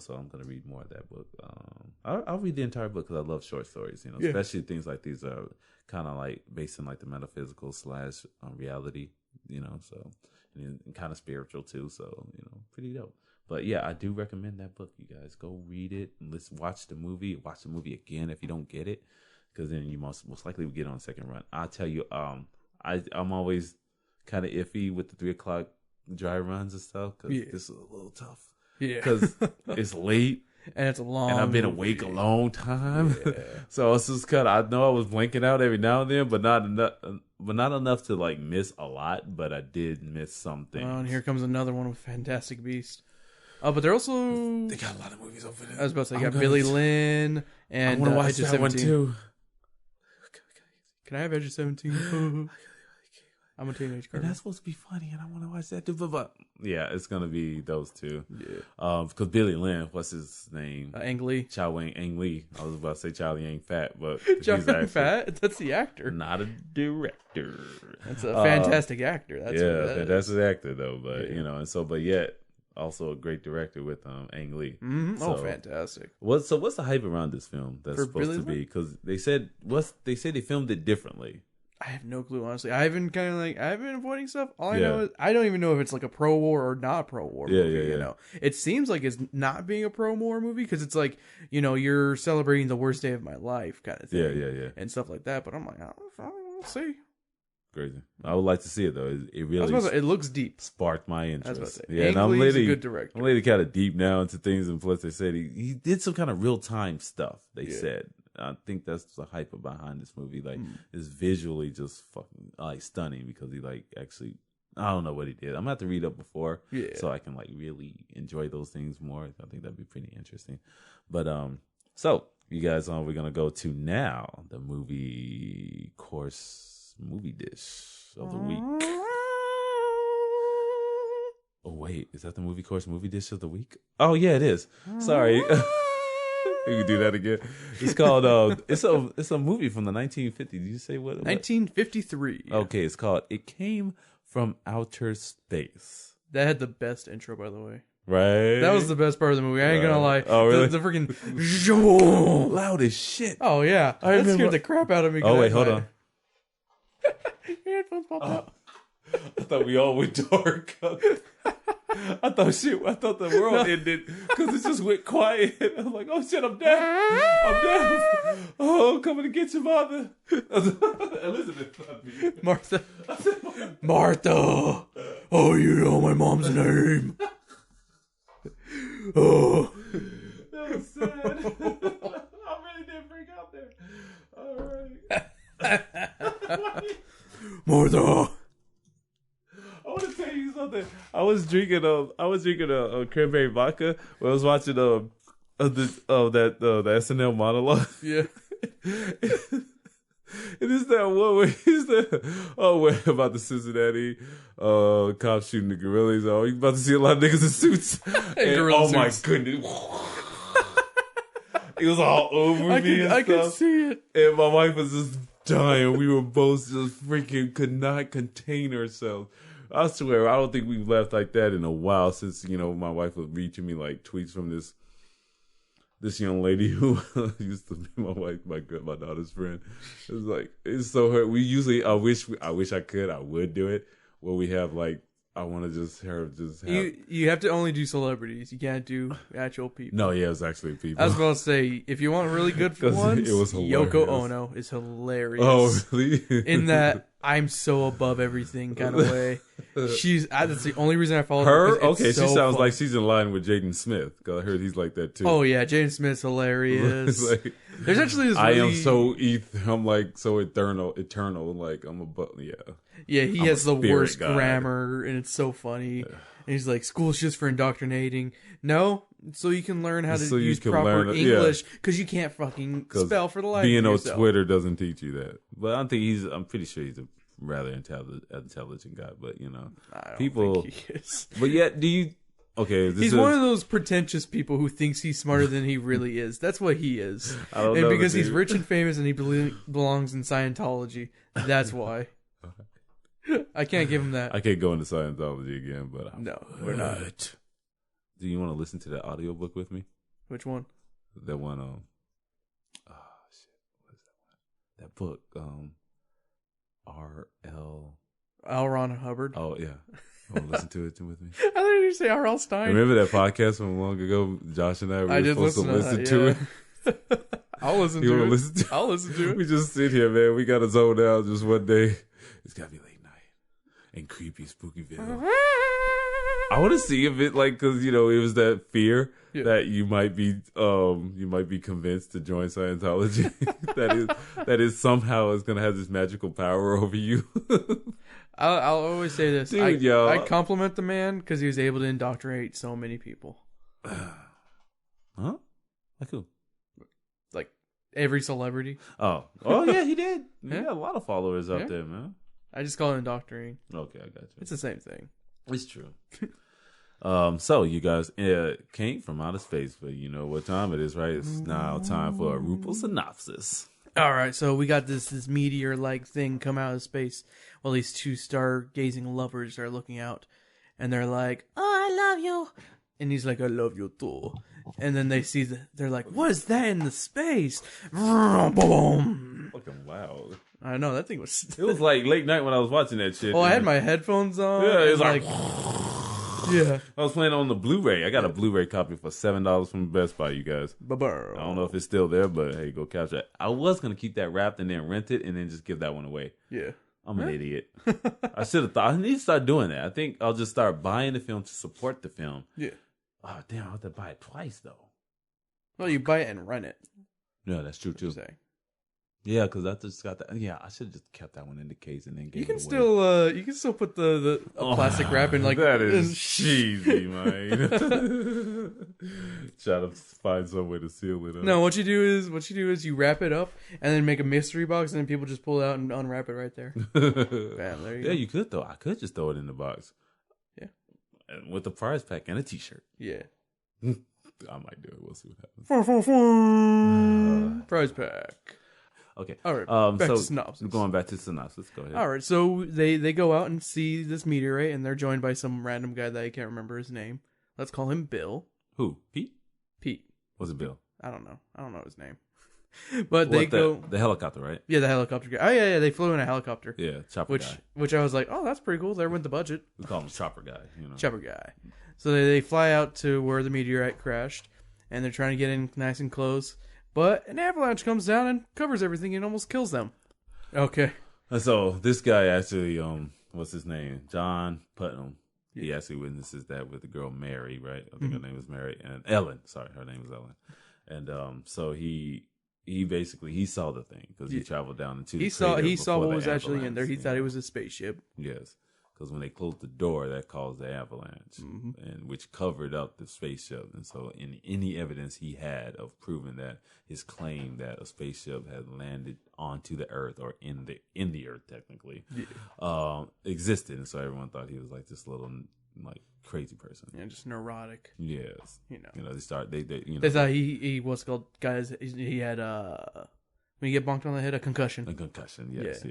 Speaker 1: so I'm going to read more of that book. I'll read the entire book, because I love short stories, especially things like these are kind of like based in like the metaphysical / reality, so and kind of spiritual too. So pretty dope. But yeah, I do recommend that book. You guys go read it and watch the movie. Watch the movie again if you don't get it, because then you most likely will get on second run. I'll tell you, I'm always kind of iffy with the 3:00 dry runs and stuff because this is a little tough. Yeah, because it's late.
Speaker 2: And it's a long
Speaker 1: and I've been
Speaker 2: movie.
Speaker 1: awake a long time. So it's just kind of, I know I was blanking out every now and then, but not enough to like miss a lot, but I did miss something.
Speaker 2: Oh, and here comes another one with Fantastic Beast. But they're also...
Speaker 1: They got a lot of movies over there.
Speaker 2: I was about to say, they got Billy Lynn and
Speaker 1: I want to watch that
Speaker 2: 17.
Speaker 1: one too.
Speaker 2: Can I have Edge of 17? I'm a teenage girl.
Speaker 1: And that's supposed to be funny, and I want to watch that too. But yeah, it's gonna be those two. Yeah. Because Billy Lynn, what's his name?
Speaker 2: Ang Lee.
Speaker 1: Chow Wang Ang Lee. I was about to say Charlie Ain't Fat, but
Speaker 2: Chow Ain't Fat. That's the actor,
Speaker 1: not a director.
Speaker 2: That's a fantastic actor. That's
Speaker 1: fantastic actor though. But but yet also a great director with Ang Lee.
Speaker 2: Mm-hmm. So, fantastic.
Speaker 1: What's the hype around this film that's for supposed Billy to be? Because they said they filmed it differently.
Speaker 2: I have no clue, honestly. I've been avoiding stuff. All I know is I don't even know if it's like a pro war or not a pro war movie. You know, it seems like it's not being a pro war movie because it's like you're celebrating the worst day of my life kind of thing. And stuff like that. But I'm like, I'll see.
Speaker 1: Crazy. I would like to see it though. It really
Speaker 2: it looks deep.
Speaker 1: Sparked my interest.
Speaker 2: I was about to say. And I'm a good director.
Speaker 1: I'm really kind of deep now into things, and plus they said he did some kind of real time stuff. They said. I think that's the hype behind this movie. Like, it's visually just fucking like stunning because he like actually, I don't know what he did. I'm gonna have to read up before, so I can like really enjoy those things more. I think that'd be pretty interesting. But so you guys, we're gonna go to now the movie dish of the week. Oh wait, is that the movie dish of the week? Oh yeah, it is. Sorry. You can do that again. It's called it's a movie from the 1950s. Did you say what?
Speaker 2: 1953.
Speaker 1: Okay, it's called It Came from Outer Space.
Speaker 2: That had the best intro, by the way.
Speaker 1: Right.
Speaker 2: That was the best part of the movie. I ain't gonna lie.
Speaker 1: Oh really?
Speaker 2: The freaking
Speaker 1: loud as shit.
Speaker 2: Oh yeah. That scared the crap out of me.
Speaker 1: Oh wait, hold on.
Speaker 2: Your headphones popped out.
Speaker 1: I thought we all went dark. I thought the world ended because it just went quiet. I was like, oh shit, I'm dead. Oh, I'm coming to get your mother. Elizabeth.
Speaker 2: Martha. Oh, you know my mom's name. Oh.
Speaker 1: That was sad. I really did freak out there. All right.
Speaker 2: Martha.
Speaker 1: I want to tell you something. I was drinking a cranberry vodka when I was watching the SNL monologue.
Speaker 2: Yeah.
Speaker 1: It is that one where he's where about the Cincinnati cops shooting the gorillas. Oh, you about to see a lot of niggas in suits.
Speaker 2: And
Speaker 1: my goodness. It was all over me. I could
Speaker 2: see it.
Speaker 1: And my wife was just dying. We were both just freaking could not contain ourselves. I swear, I don't think we've laughed like that in a while since, my wife was reaching me like tweets from this young lady who used to be my daughter's friend. It was like, it's so hurt. We usually, I wish I would do it where we have like, I want to just have.
Speaker 2: You have to only do celebrities. You can't do actual people.
Speaker 1: No, yeah, it was actually people.
Speaker 2: I was about to say, if you want really good ones,
Speaker 1: it was
Speaker 2: Yoko Ono is hilarious.
Speaker 1: Oh, really?
Speaker 2: In that I'm so above everything kind of way. That's the only reason I follow
Speaker 1: her. Okay, she sounds like she's in line with Jaden Smith. Cause I heard he's like that too.
Speaker 2: Oh yeah, Jaden Smith's hilarious.
Speaker 1: Like,
Speaker 2: there's actually this.
Speaker 1: I am so I'm like so eternal. Like I'm above. Yeah.
Speaker 2: Yeah, he has the worst grammar, and it's so funny. And he's like, "School's just for indoctrinating." No, so you can learn how to use proper English because you can't fucking spell for the life of yourself.
Speaker 1: Being on Twitter doesn't teach you that. But I'm pretty sure he's a rather intelligent guy. But
Speaker 2: I don't think he is.
Speaker 1: But yet, do you? Okay,
Speaker 2: he's one of those pretentious people who thinks he's smarter than he really is. That's what he is.
Speaker 1: I don't know.
Speaker 2: And because he's rich and famous and he belongs in Scientology, that's why. I can't give him that.
Speaker 1: I can't go into Scientology again, but
Speaker 2: no, we're not.
Speaker 1: Do you want to listen to that audiobook with me?
Speaker 2: Which one?
Speaker 1: That one. Oh shit! What is that one? That book. L.
Speaker 2: Ron Hubbard.
Speaker 1: Oh yeah. You want to listen to it with me?
Speaker 2: I thought you say R.L. Stein.
Speaker 1: Remember that podcast from long ago? Josh and I were supposed to listen to it.
Speaker 2: I'll listen to it. I'll listen to it.
Speaker 1: We just sit here, man. We got to zone out just one day. It's got to be late night and creepy, spookyville. I want to see if it because it was that fear that you might be convinced to join Scientology. that is somehow is going to have this magical power over you.
Speaker 2: I'll always say this,
Speaker 1: dude.
Speaker 2: I compliment the man because he was able to indoctrinate so many people.
Speaker 1: Huh? Like who?
Speaker 2: Like every celebrity.
Speaker 1: Oh yeah, he did. He got a lot of followers out there, man.
Speaker 2: I just call it indoctrinating.
Speaker 1: Okay, I got you.
Speaker 2: It's the same thing.
Speaker 1: It's true. So you guys came from outer space, but you know what time it is, right? It's now time for a Rupal synopsis.
Speaker 2: All right, so we got this meteor-like thing come out of space while these two stargazing lovers are looking out, and they're like, "Oh, I love you," and he's like, "I love you too." And then they're like, "What is that in the space?" Boom!
Speaker 1: Fucking loud.
Speaker 2: I know that thing was.
Speaker 1: It was like late night when I was watching that shit.
Speaker 2: Well, I had my headphones on.
Speaker 1: Yeah, it was like
Speaker 2: yeah.
Speaker 1: I was playing on the Blu-ray. I got a Blu-ray copy for $7 from Best Buy, you guys. I don't know if it's still there, but hey, go catch it. I was going to keep that wrapped and then rent it and then just give that one away.
Speaker 2: Yeah.
Speaker 1: I'm an idiot. I should have thought. I need to start doing that. I think I'll just start buying the film to support the film.
Speaker 2: Yeah.
Speaker 1: Oh, damn. I have to buy it twice, though.
Speaker 2: Well, you buy it and rent it.
Speaker 1: Yeah, that's true, too. Yeah, because I just got that. Yeah, I should have just kept that one in the case and then gave it away.
Speaker 2: You can still put the plastic wrap in like
Speaker 1: that is cheesy, man. Try to find some way to seal it up.
Speaker 2: No, what you do is you wrap it up and then make a mystery box and then people just pull it out and unwrap it right there. Bam, there you go.
Speaker 1: You could though. I could just throw it in the box.
Speaker 2: Yeah,
Speaker 1: and with a prize pack and a T-shirt.
Speaker 2: Yeah.
Speaker 1: I might do it. We'll see what
Speaker 2: happens. Prize pack.
Speaker 1: Okay.
Speaker 2: All right. Back to synopsis.
Speaker 1: Going back to synopsis. Go ahead.
Speaker 2: All right. So they go out and see this meteorite, and they're joined by some random guy that I can't remember his name. Let's call him Bill.
Speaker 1: Who? Pete.
Speaker 2: Was
Speaker 1: it Bill?
Speaker 2: I don't know his name. But they go
Speaker 1: the helicopter, right?
Speaker 2: Yeah, the helicopter guy. Oh yeah. They flew in a helicopter.
Speaker 1: Yeah, chopper guy.
Speaker 2: Which I was like, oh, that's pretty cool. There went the budget.
Speaker 1: We call him chopper guy.
Speaker 2: Chopper guy. So they fly out to where the meteorite crashed, and they're trying to get in nice and close. But an avalanche comes down and covers everything and almost kills them. Okay.
Speaker 1: And so this guy actually, what's his name? John Putnam. Yeah. He actually witnesses that with the girl Mary, right? I think her name was Mary. And Ellen. Sorry, her name was Ellen. And so he basically saw the thing because he traveled down into the crater.
Speaker 2: He saw what was actually in there. He thought it was a spaceship.
Speaker 1: Yes. Because when they closed the door, that caused the avalanche, and which covered up the spaceship. And so, in any evidence he had of proving that his claim that a spaceship had landed onto the Earth or in the Earth technically existed, and so everyone thought he was like this little crazy person.
Speaker 2: Yeah, just neurotic.
Speaker 1: Yes, they
Speaker 2: they thought he what's called guys. He had when you get bonked on the head, a concussion.
Speaker 1: A concussion. Yes.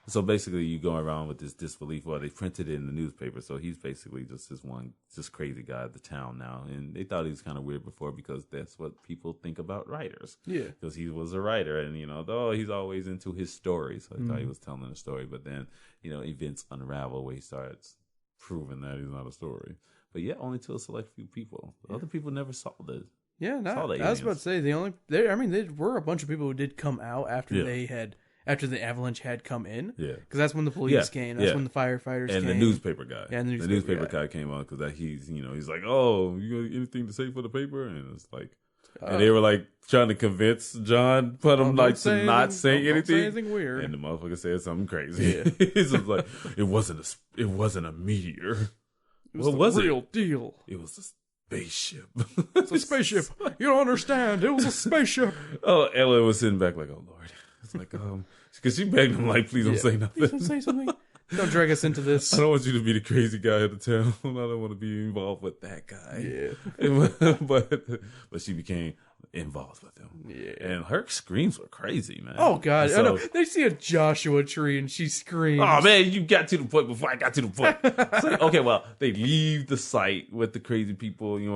Speaker 1: So basically, you go around with this disbelief. Well, they printed it in the newspaper, so he's basically just this crazy guy at the town now. And they thought he was kind of weird before because that's what people think about writers.
Speaker 2: Yeah,
Speaker 1: because he was a writer, and he's always into his stories. So I thought he was telling a story, but then events unravel where he starts proving that he's not a story. But yeah, only to a select few people. Other people never saw this.
Speaker 2: Yeah, no, I was about to say there were a bunch of people who did come out after after the avalanche had come in.
Speaker 1: Yeah,
Speaker 2: because that's when the police came. That's when the firefighters came.
Speaker 1: And the newspaper guy.
Speaker 2: Yeah,
Speaker 1: the newspaper guy came on because he's like, oh, you got anything to say for the paper? And it's like, and they were like trying to convince John Putnam to not say anything.
Speaker 2: Don't say anything weird.
Speaker 1: And the motherfucker said something crazy. Yeah. He's just like, it wasn't a meteor.
Speaker 2: It was the real deal.
Speaker 1: It was a spaceship.
Speaker 2: It's a spaceship. You don't understand. It was a spaceship.
Speaker 1: Oh, Ellen was sitting back like, oh Lord. It's like, because she begged him like, please don't say nothing.
Speaker 2: Please don't say something. Don't drag us into this.
Speaker 1: I don't want you to be the crazy guy of the town. I don't want to be involved with that guy. Yeah. but she became involved with him.
Speaker 2: Yeah.
Speaker 1: And her screams were crazy, man.
Speaker 2: Oh God. So, I know. They see a Joshua tree and she screams.
Speaker 1: Oh man, you got to the point before I got to the point. It's like, okay, well, they leave the site with the crazy people, with the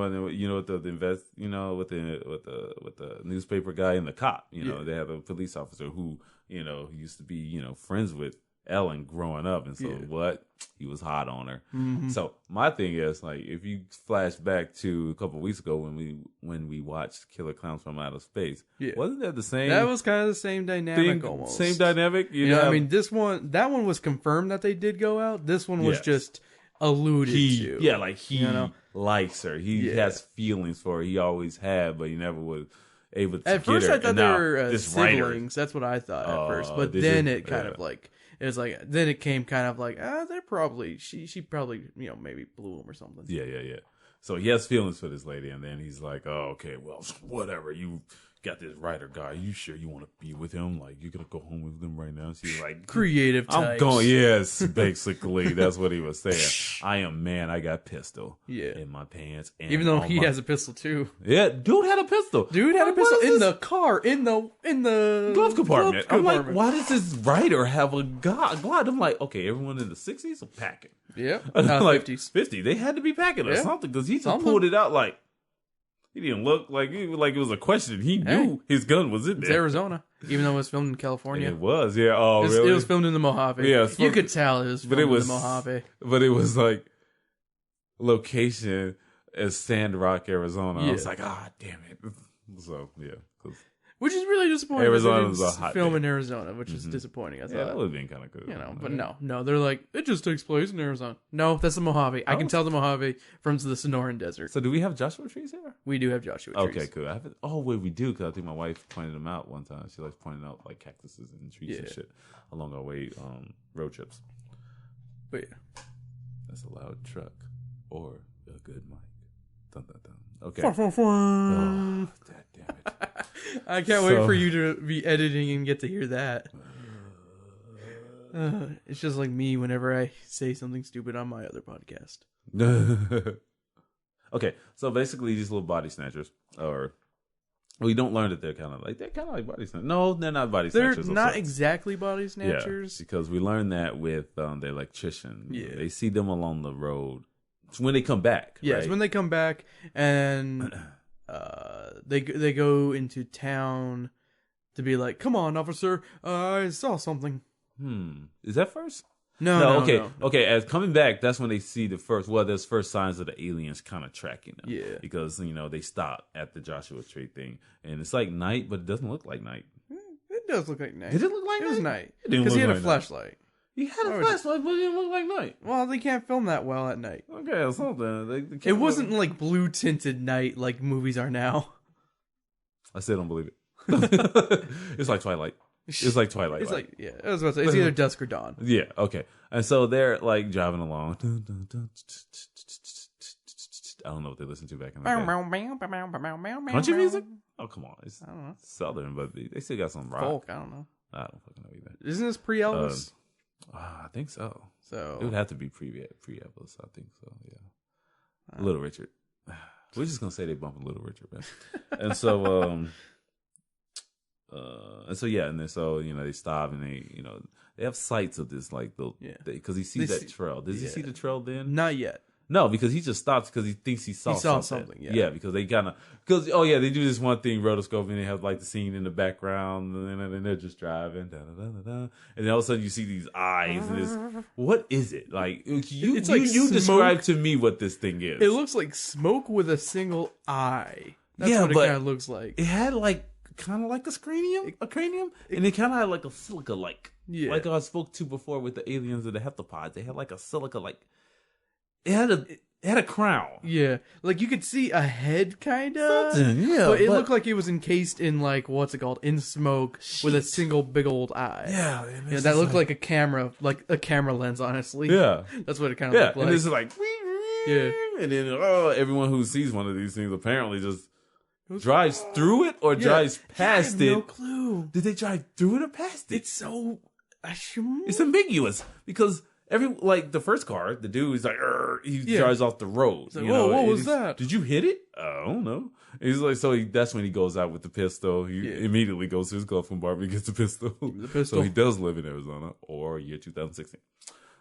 Speaker 1: newspaper guy and the cop. They have a police officer who, used to be, friends with Ellen growing up, and so what? He was hot on her. So my thing is, like, if you flash back to a couple of weeks ago when we watched Killer Clowns from Outer Space, wasn't that the same?
Speaker 2: That was kind of the same dynamic almost.
Speaker 1: Same dynamic?
Speaker 2: I mean, that one was confirmed that they did go out. This one was just alluded to.
Speaker 1: Yeah, like he likes her. He has feelings for her. He always had, but he never was able to
Speaker 2: At first,
Speaker 1: get her.
Speaker 2: I thought they were
Speaker 1: this
Speaker 2: siblings. That's what I thought at first. But then it kind of like... It was like, then it came kind of like, they're probably, she probably, maybe blew him or something.
Speaker 1: Yeah. So he has feelings for this lady, and then he's like, oh, okay, well, whatever. You got this writer guy. You sure you want to be with him? Like, you're going to go home with him right now? She's like,
Speaker 2: creative types.
Speaker 1: I'm going, yes, basically. That's what he was saying. I am man. I got pistol in my pants. And
Speaker 2: even though he has a pistol, too.
Speaker 1: Yeah, dude had a pistol.
Speaker 2: Dude had a pistol in the car, in the
Speaker 1: glove compartment. I'm like, why does this writer have a glove? I'm like, okay, everyone in the 60s are packing.
Speaker 2: Yeah.
Speaker 1: Like
Speaker 2: 50s.
Speaker 1: 50. They had to be packing or something, because he just pulled it out like, he didn't look like it was a question. He knew his gun was in there.
Speaker 2: It's Arizona, even though it was filmed in California.
Speaker 1: It was, yeah. Oh, really?
Speaker 2: It was filmed in the Mojave. Yeah, you could tell it was filmed in the Mojave.
Speaker 1: But it was like location as Sand Rock, Arizona. I was like, damn it. So yeah.
Speaker 2: Which is really disappointing.
Speaker 1: Arizona's a hot
Speaker 2: film in Arizona, which is disappointing. I thought
Speaker 1: that would have been kind of good.
Speaker 2: But no, they're like, it just takes place in Arizona. No, that's the Mojave. I can tell the Mojave from the Sonoran Desert.
Speaker 1: So do we have Joshua trees here?
Speaker 2: We do have Joshua trees.
Speaker 1: Okay, cool. We do, because I think my wife pointed them out one time. She likes pointing out like cactuses and trees and shit along our way road trips.
Speaker 2: But yeah,
Speaker 1: that's a loud truck or a good mic. Dun, dun, dun. Okay.
Speaker 2: Oh, damn it. I can't wait for you to be editing and get to hear that. It's just like me whenever I say something stupid on my other podcast.
Speaker 1: Okay, so basically these little body snatchers we don't learn that they're kind of like body snatchers. No, they're not body snatchers.
Speaker 2: They're not exactly body snatchers.
Speaker 1: Yeah, because we learned that with the electrician.
Speaker 2: Yeah.
Speaker 1: They see them along the road. It's when they come back.
Speaker 2: Yeah,
Speaker 1: right?
Speaker 2: It's when they come back, and they go into town to be like, "Come on, officer, I saw something."
Speaker 1: Is that first?
Speaker 2: No.
Speaker 1: Okay. As coming back, that's when they see there's first signs of the aliens kind of tracking them.
Speaker 2: Yeah,
Speaker 1: because they stop at the Joshua Tree thing, and it's like night, but it doesn't look like night.
Speaker 2: It does look like night.
Speaker 1: Did it look like night?
Speaker 2: It was night because he had a flashlight.
Speaker 1: He had a flashlight, but it didn't look like night.
Speaker 2: Well, they can't film that well at night.
Speaker 1: Okay, something.
Speaker 2: It wasn't like blue tinted night like movies are now.
Speaker 1: I still don't believe it. It's like Twilight. It's like Twilight.
Speaker 2: It's like I was about to say, it's either dusk or dawn.
Speaker 1: Yeah, okay. And so they're like driving along. I don't know what they listened to back in the day. Country music? Oh, come on. It's Southern, but they still got some rock.
Speaker 2: Folk, I don't know.
Speaker 1: I don't fucking know either.
Speaker 2: Isn't this pre-Elvis?
Speaker 1: I think so.
Speaker 2: So
Speaker 1: it would have to be pre-Elvis. I think so. Yeah. Little Richard. We're just gonna say they bumping Little Richard, man. And so, they stop and they have sights of this because he sees that trail. Does he see the trail then?
Speaker 2: Not yet.
Speaker 1: No, because he just stops because he thinks he saw something. Yeah, because they they do this one thing, rotoscoping. They have like the scene in the background, and then they're just driving, and then all of a sudden you see these eyes, and this, what is it? Like you describe to me what this thing is.
Speaker 2: It looks like smoke with a single eye. That's what it kind of looks like.
Speaker 1: It had kind of like a cranium, and it kind of had like a silica, like I spoke to before with the aliens and the heptapods. They had like a silica, like. It had a crown.
Speaker 2: Yeah. Like you could see a head kind of.
Speaker 1: Yeah.
Speaker 2: But it looked like it was encased in what's it called? In smoke with a single big old eye.
Speaker 1: Yeah.
Speaker 2: That looked like a camera lens, honestly.
Speaker 1: Yeah.
Speaker 2: That's what it kind of looked like.
Speaker 1: And it's like and then everyone who sees one of these things apparently just drives through it or drives past it.
Speaker 2: No clue.
Speaker 1: Did they drive through it or past it?
Speaker 2: It's so
Speaker 1: it's ambiguous because the first car, the dude is like, he drives off the road.
Speaker 2: Like, whoa, what was that?
Speaker 1: Did you hit it? I don't know. And he's like, that's when he goes out with the pistol. He immediately goes to his glove compartment and gets the pistol. So he does live in Arizona or year 2016.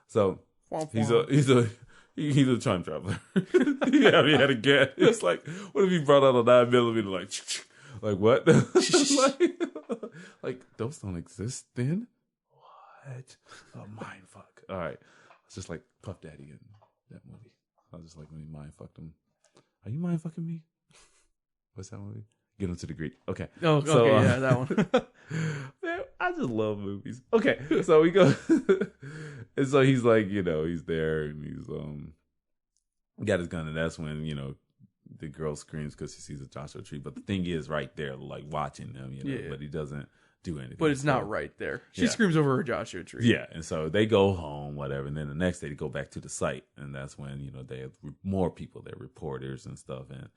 Speaker 1: So he's a time traveler. He had a gat. It's like, what if he brought out a 9mm like what? like those don't exist then? what? A mind fuck. All right. It's just like Puff Daddy in that movie. I was just like when he mind fucked him. Are you mind fucking me? What's that movie? Get him to the Greek. Okay.
Speaker 2: Oh, so, okay, yeah, that one.
Speaker 1: Man, I just love movies. Okay, so we go, and so he's like, he's there, and he's got his gun, and that's when the girl screams because she sees a Joshua tree. But the thing is, right there, like watching them, but he doesn't do anything.
Speaker 2: But it's not right there. She screams over her Joshua tree.
Speaker 1: Yeah, and so they go home, whatever, and then the next day they go back to the site, and that's when they have more people there, reporters and stuff, and.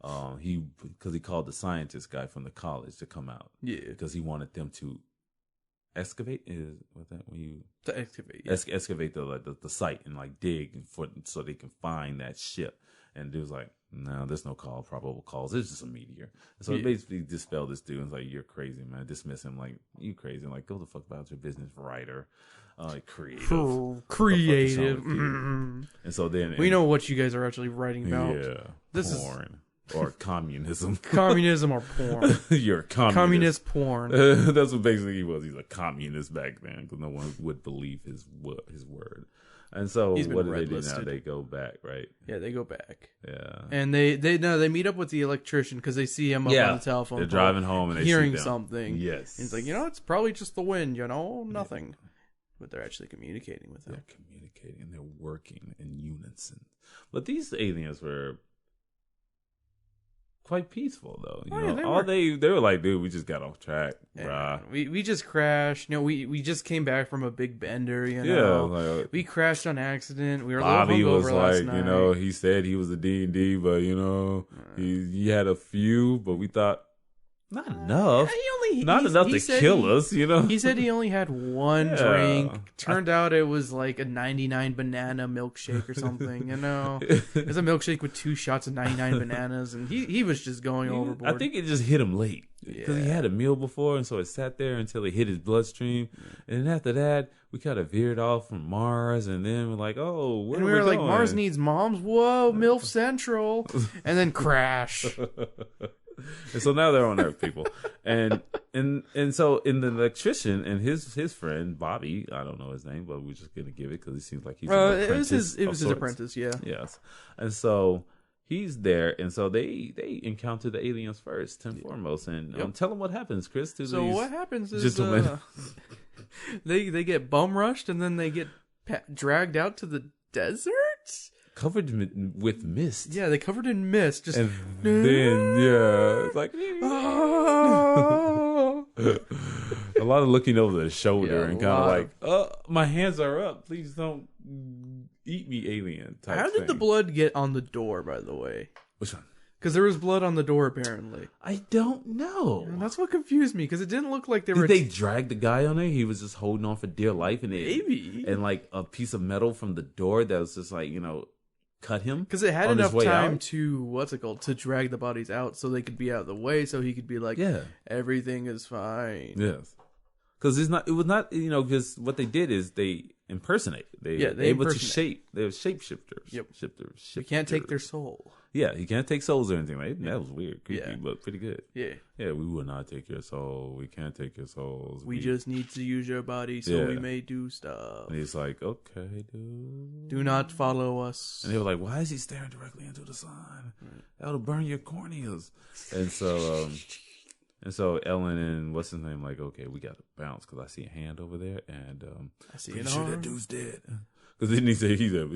Speaker 1: Because he called the scientist guy from the college to come out. Yeah. Because he wanted them to excavate. Is what that when you
Speaker 2: to excavate?
Speaker 1: Yeah. Excavate the site and like dig so they can find that ship. And dude was like, no, there's no probable cause. It's just a meteor. And so it basically dispelled this dude and was like, you're crazy, man. Dismiss him like you crazy. And like go the fuck about your business, writer. Creative.
Speaker 2: Mm-hmm.
Speaker 1: And so then
Speaker 2: we know what you guys are actually writing about.
Speaker 1: Yeah. This porn. Or communism.
Speaker 2: Communism or porn.
Speaker 1: You're a communist.
Speaker 2: Communist porn.
Speaker 1: That's what basically he was. He's a communist back then because no one would believe his word. And so what do they do now? They go back, right?
Speaker 2: Yeah, they go back.
Speaker 1: Yeah.
Speaker 2: And they meet up with the electrician because they see him up on the telephone.
Speaker 1: They're driving home and they
Speaker 2: hearing
Speaker 1: see them.
Speaker 2: something.
Speaker 1: Yes.
Speaker 2: And he's like, it's probably just the wind, nothing. Yeah. But they're actually communicating with him.
Speaker 1: They're communicating and they're working in unison. But these aliens were quite peaceful though. They were like, dude, we just got off track, brah.
Speaker 2: We just crashed. We just came back from a big bender. We crashed on accident. We were
Speaker 1: Bobby
Speaker 2: a little hungover
Speaker 1: was
Speaker 2: last night.
Speaker 1: He said he was a D&D, but he had a few, but we thought not enough. Not enough to kill us, He
Speaker 2: said he only had one drink. Turned out it was like a 99 banana milkshake or something, It's a milkshake with 2 shots of 99 bananas, and he was just going overboard.
Speaker 1: I think it just hit him late. Because he had a meal before, and so it sat there until it hit his bloodstream. And then after that, we kind of veered off from Mars, and then we're like, oh, where are we going?
Speaker 2: Like, Mars needs moms. Whoa, MILF Central. And then crash.
Speaker 1: And so now they're on Earth, people, and so in the electrician and his friend Bobby, I don't know his name, but we're just gonna give it because it seems like he's an apprentice.
Speaker 2: It was his apprentice, yeah.
Speaker 1: Yes, and so he's there, and so they encounter the aliens first and foremost, and tell them what happens, Chris.
Speaker 2: What happens is they get bum rushed, and then they get dragged out to the desert.
Speaker 1: Covered with mist.
Speaker 2: Yeah, they covered in mist. Just
Speaker 1: and then it's like a lot of looking over their shoulder and kind of like, my hands are up. Please don't eat me, alien.
Speaker 2: How did the blood get on the door? By the way,
Speaker 1: which one?
Speaker 2: Because there was blood on the door, apparently.
Speaker 1: I don't know.
Speaker 2: And that's what confused me, because it didn't look like
Speaker 1: Did they drag the guy on there? He was just holding on for dear life, and
Speaker 2: maybe
Speaker 1: and like a piece of metal from the door that was just like cut him
Speaker 2: because it had enough time to to drag the bodies out so they could be out of the way, so he could be like, everything is fine.
Speaker 1: Yes, because it was not because what they did is they impersonate. They able to shape. They're shapeshifters.
Speaker 2: Yep,
Speaker 1: shifters.
Speaker 2: You can't take their soul.
Speaker 1: Yeah, you can't take souls or anything. Right? That was weird, creepy, but pretty good.
Speaker 2: Yeah.
Speaker 1: We will not take your soul. We can't take your souls.
Speaker 2: We just need to use your body so we may do stuff.
Speaker 1: And he's like, okay, dude.
Speaker 2: Do not follow us.
Speaker 1: And they were like, why is he staring directly into the sun? That'll burn your corneas. And so Ellen and what's his name like, okay, we got to bounce because I see a hand over there, and
Speaker 2: I see
Speaker 1: pretty sure that dude's dead. Because then he said he's a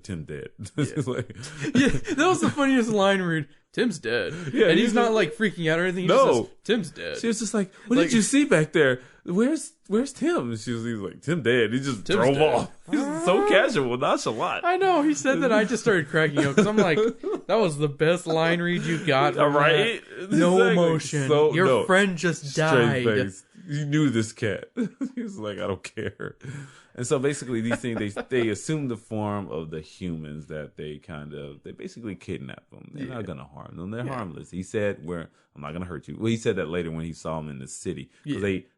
Speaker 1: Tim dead.
Speaker 2: Yeah. That was the funniest line read. Tim's dead. Yeah, and he's not like freaking out or anything. He just says, Tim's dead.
Speaker 1: She was just like, what did you see back there? Where's Tim? And he's like, Tim dead. He just drove off. He's so casual, nonchalant.
Speaker 2: I know. He said that. I just started cracking up because I'm like, that was the best line read you got.
Speaker 1: All right.
Speaker 2: No emotion. Your friend just died.
Speaker 1: Face. You knew this cat. He was like, I don't care. And so basically these things, they assume the form of the humans that they basically kidnap them. They're not going to harm them. They're harmless. He said, I'm not going to hurt you. Well, he said that later when he saw them in the city.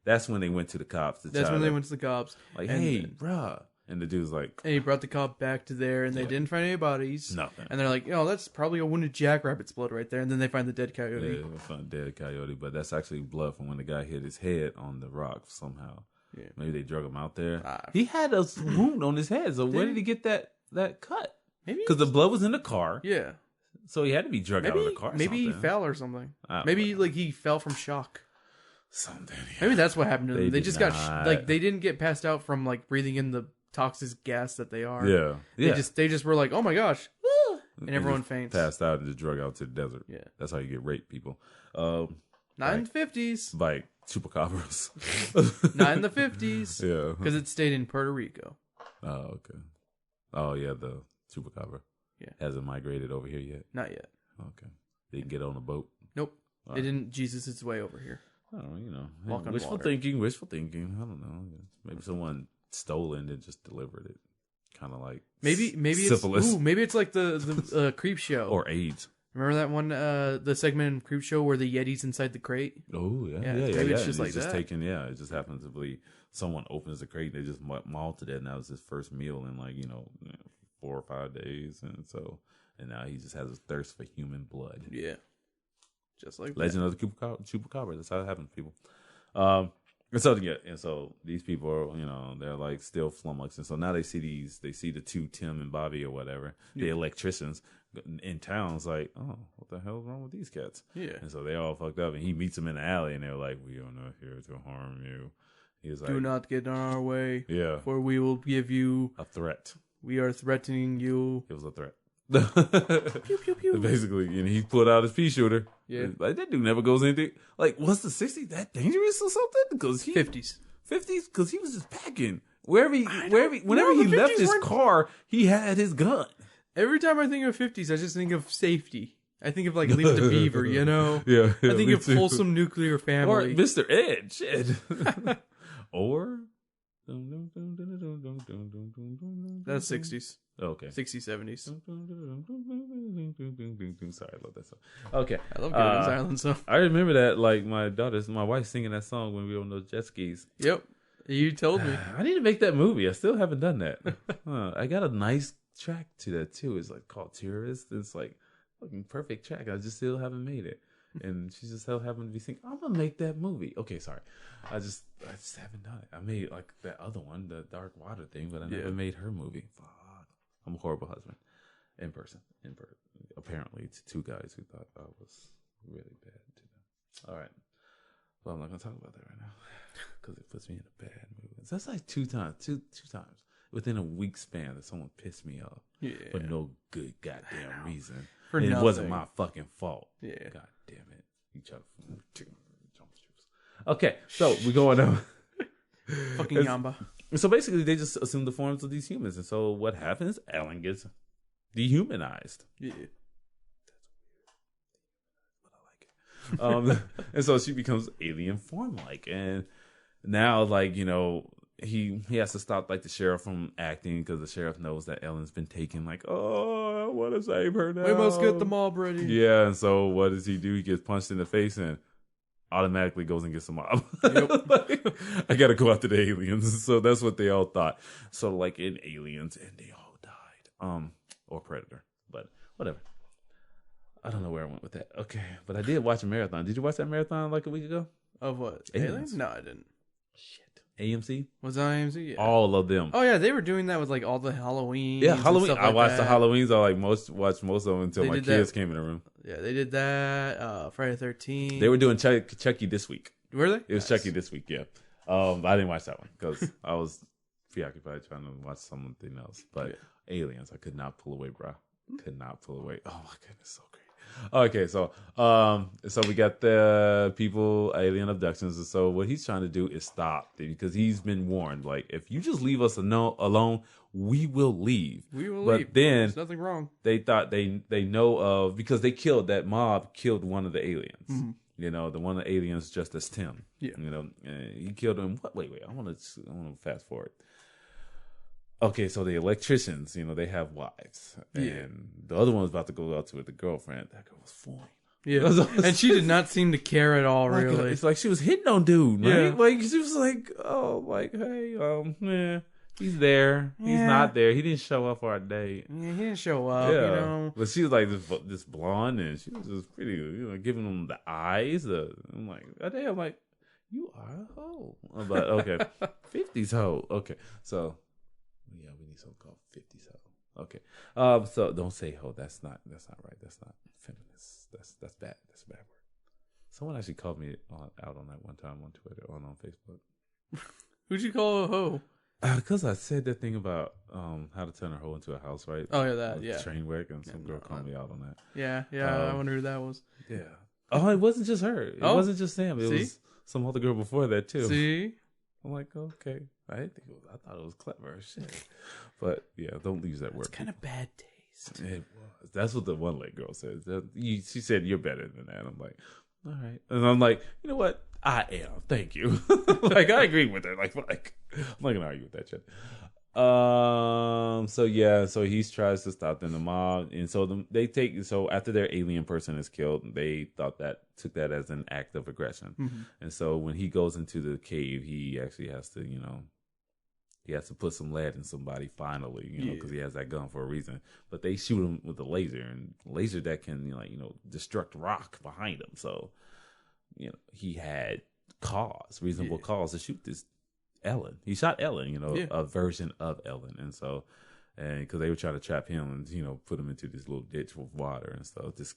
Speaker 1: That's when they went to the cops.
Speaker 2: That's when they went to the cops.
Speaker 1: Like, hey, bruh. And the dude's like...
Speaker 2: And he brought the cop back to there, and they didn't find any bodies.
Speaker 1: Nothing.
Speaker 2: And they're like, that's probably a wounded jackrabbit's blood right there. And then they find the dead coyote.
Speaker 1: Yeah, they found a dead coyote, but that's actually blood from when the guy hit his head on the rock somehow. Yeah. Maybe they drug him out there. He had a wound on his head, so where did he get that cut? Maybe because the blood was in the car.
Speaker 2: Yeah.
Speaker 1: So he had to be drugged out of the car.
Speaker 2: Maybe he fell or something. Maybe like he fell from shock.
Speaker 1: Something. Yeah.
Speaker 2: Maybe that's what happened to them. They just got they didn't get passed out from like breathing in the toxic gas that they are.
Speaker 1: Yeah.
Speaker 2: They just were like, oh my gosh, and everyone faints.
Speaker 1: Passed out and just drug out to the desert. Yeah. That's how you get raped, people.
Speaker 2: Not in the 50s.
Speaker 1: By chupacabras.
Speaker 2: Not in the 50s.
Speaker 1: Yeah.
Speaker 2: Because it stayed in Puerto Rico.
Speaker 1: Oh, okay. Oh, yeah, the chupacabra. Yeah. Hasn't migrated over here yet?
Speaker 2: Not yet.
Speaker 1: Okay. They can get on a boat?
Speaker 2: Nope. They didn't Jesus its way over here.
Speaker 1: Oh, you know. Wishful thinking. I don't know. Maybe someone stole it and just delivered it. Kind of like
Speaker 2: maybe syphilis. Maybe it's like the Creep Show.
Speaker 1: Or AIDS.
Speaker 2: Remember that one, the segment in Creep Show where the Yeti's inside the crate?
Speaker 1: Oh, yeah. Maybe it's just like that. It just happens to be someone opens the crate and they just malted it, and that was his first meal in 4 or 5 days. And now he just has a thirst for human blood.
Speaker 2: Yeah. Just like
Speaker 1: Legend of the Chupacabra. That's how it happens, people. And so these people are, they're like still flummoxed. And so now they see the two, Tim and Bobby or whatever, the electricians in town. It's like, oh, what the hell's wrong with these cats? Yeah. And so they all fucked up, and he meets them in the alley, and they're like, we are not here to harm you. He's like,
Speaker 2: do not get in our way.
Speaker 1: Yeah.
Speaker 2: For we will give you
Speaker 1: a threat.
Speaker 2: We are threatening you.
Speaker 1: It was a threat.
Speaker 2: Pew, pew, pew.
Speaker 1: Basically, and he pulled out his pea shooter. Yeah, like that dude never goes anything. Like, was the 60s that dangerous or something? Because
Speaker 2: 50s,
Speaker 1: because he was just packing whenever he left his car, he had his gun.
Speaker 2: Every time I think of 50s, I just think of safety. I think of like Leave It to Beaver,
Speaker 1: Yeah,
Speaker 2: I think of wholesome nuclear family,
Speaker 1: or Mr. Ed, shit, or
Speaker 2: that's 60s.
Speaker 1: Okay.
Speaker 2: 60s, 70s.
Speaker 1: Sorry, I love that song. Okay.
Speaker 2: I love Gilligan's Island song.
Speaker 1: I remember that, like, my wife singing that song when we were on those jet skis.
Speaker 2: Yep. You told me.
Speaker 1: I need to make that movie. I still haven't done that. I got a nice track to that, too. It's like called Tourist. It's like fucking perfect track. I just still haven't made it. And she just so happened to be thinking, I'm gonna make that movie. Okay, sorry. I just haven't done it. I made like that other one, the Dark Water thing, but I never made her movie. Fuck. I'm a horrible husband. In person. Apparently, to two guys who thought I was really bad to them. All right. Well, I'm not going to talk about that right now because it puts me in a bad mood. So that's like two times within a week span that someone pissed me off for no good goddamn reason. And it wasn't my fucking fault. Yeah. God damn it. You try to jump strips. Okay, so we're going on.
Speaker 2: Fucking Yamba.
Speaker 1: So basically, they just assume the forms of these humans. And so what happens? Ellen gets dehumanized. Yeah. That's weird. But I like it. And so she becomes alien form-like. And now, like, he has to stop, like, the sheriff from acting because the sheriff knows that Ellen's been taken. Like, oh, I want to save her now.
Speaker 2: We must get the mob ready.
Speaker 1: Yeah, and so what does he do? He gets punched in the face and automatically goes and gets the mob. Yep. Like, I gotta go after the aliens. So that's what they all thought. So like in Aliens, and they all died. Or Predator, but whatever. I don't know where I went with that. Okay, but I did watch a marathon. Did you watch that marathon like a week ago?
Speaker 2: Of what? Aliens? No, I didn't.
Speaker 1: Shit. AMC?
Speaker 2: Was that AMC? Yeah.
Speaker 1: All of them.
Speaker 2: Oh yeah, they were doing that with like all the Halloween.
Speaker 1: Yeah, Halloween. I watched the Halloweens. I watched most of them until my kids came in the room.
Speaker 2: Yeah, they did that. Friday the 13th.
Speaker 1: They were doing Chucky this week.
Speaker 2: Were they?
Speaker 1: It was Chucky this week. Yeah. I didn't watch that one because I was preoccupied trying to watch something else. But Aliens, I could not pull away, bro. Could not pull away. Oh my goodness, so great. Okay, so we got the people, alien abductions, and so what he's trying to do is stop because he's been warned. Like, if you just leave us alone, we will leave.
Speaker 2: We will
Speaker 1: leave. But then
Speaker 2: there's nothing wrong.
Speaker 1: They thought they know of because they killed that mob killed one of the aliens. Mm-hmm. The one of the aliens just as Tim. Yeah. He killed him. Wait. I want to fast forward. Okay, so the electricians, they have wives. And the other one was about to go out to with the girlfriend. That girl was fine.
Speaker 2: Yeah. And she did not seem to care at all, really.
Speaker 1: It's like she was hitting on dude, right? Yeah. Like, she was like, oh, like, hey, he's there. He's not there. He didn't show up for our date.
Speaker 2: Yeah, he didn't show up,
Speaker 1: But she was like this blonde, and she was just pretty, giving him the eyes. I'm like, You are a hoe. But okay, 50s hoe. Okay, so yeah, we need something called 50s hoe. Okay, so don't say hoe. That's not right. That's not feminist. That's bad. That's a bad word. Someone actually called me out on that one time on Twitter, on Facebook.
Speaker 2: Who'd you call a hoe?
Speaker 1: Because I said that thing about how to turn a hoe into a house, right?
Speaker 2: Oh yeah, that yeah.
Speaker 1: Train wreck, and some girl called me out on that.
Speaker 2: Yeah. I wonder who that was.
Speaker 1: Yeah. Oh, it wasn't just her. It wasn't just Sam. It was some other girl before that too.
Speaker 2: See,
Speaker 1: I'm like, okay. I didn't think I thought it was clever as shit. But yeah, don't use that word.
Speaker 2: It's kind of bad taste.
Speaker 1: It was. That's what the one leg girl says. She said you're better than that. I'm like, all right. And I'm like, you know what? I am. Thank you. Like I agree with her. Like I'm not gonna argue with that shit. So he tries to stop them, the mob, and so after their alien person is killed, they took that as an act of aggression.
Speaker 2: Mm-hmm.
Speaker 1: And so when he goes into the cave, he actually has to, he has to put some lead in somebody finally, because he has that gun for a reason. But they shoot him with a laser, and laser that can, destruct rock behind him. So, he had reasonable cause to shoot this Ellen. He shot Ellen, a version of Ellen. And so, because they were trying to trap him and, put him into this little ditch with water and stuff. This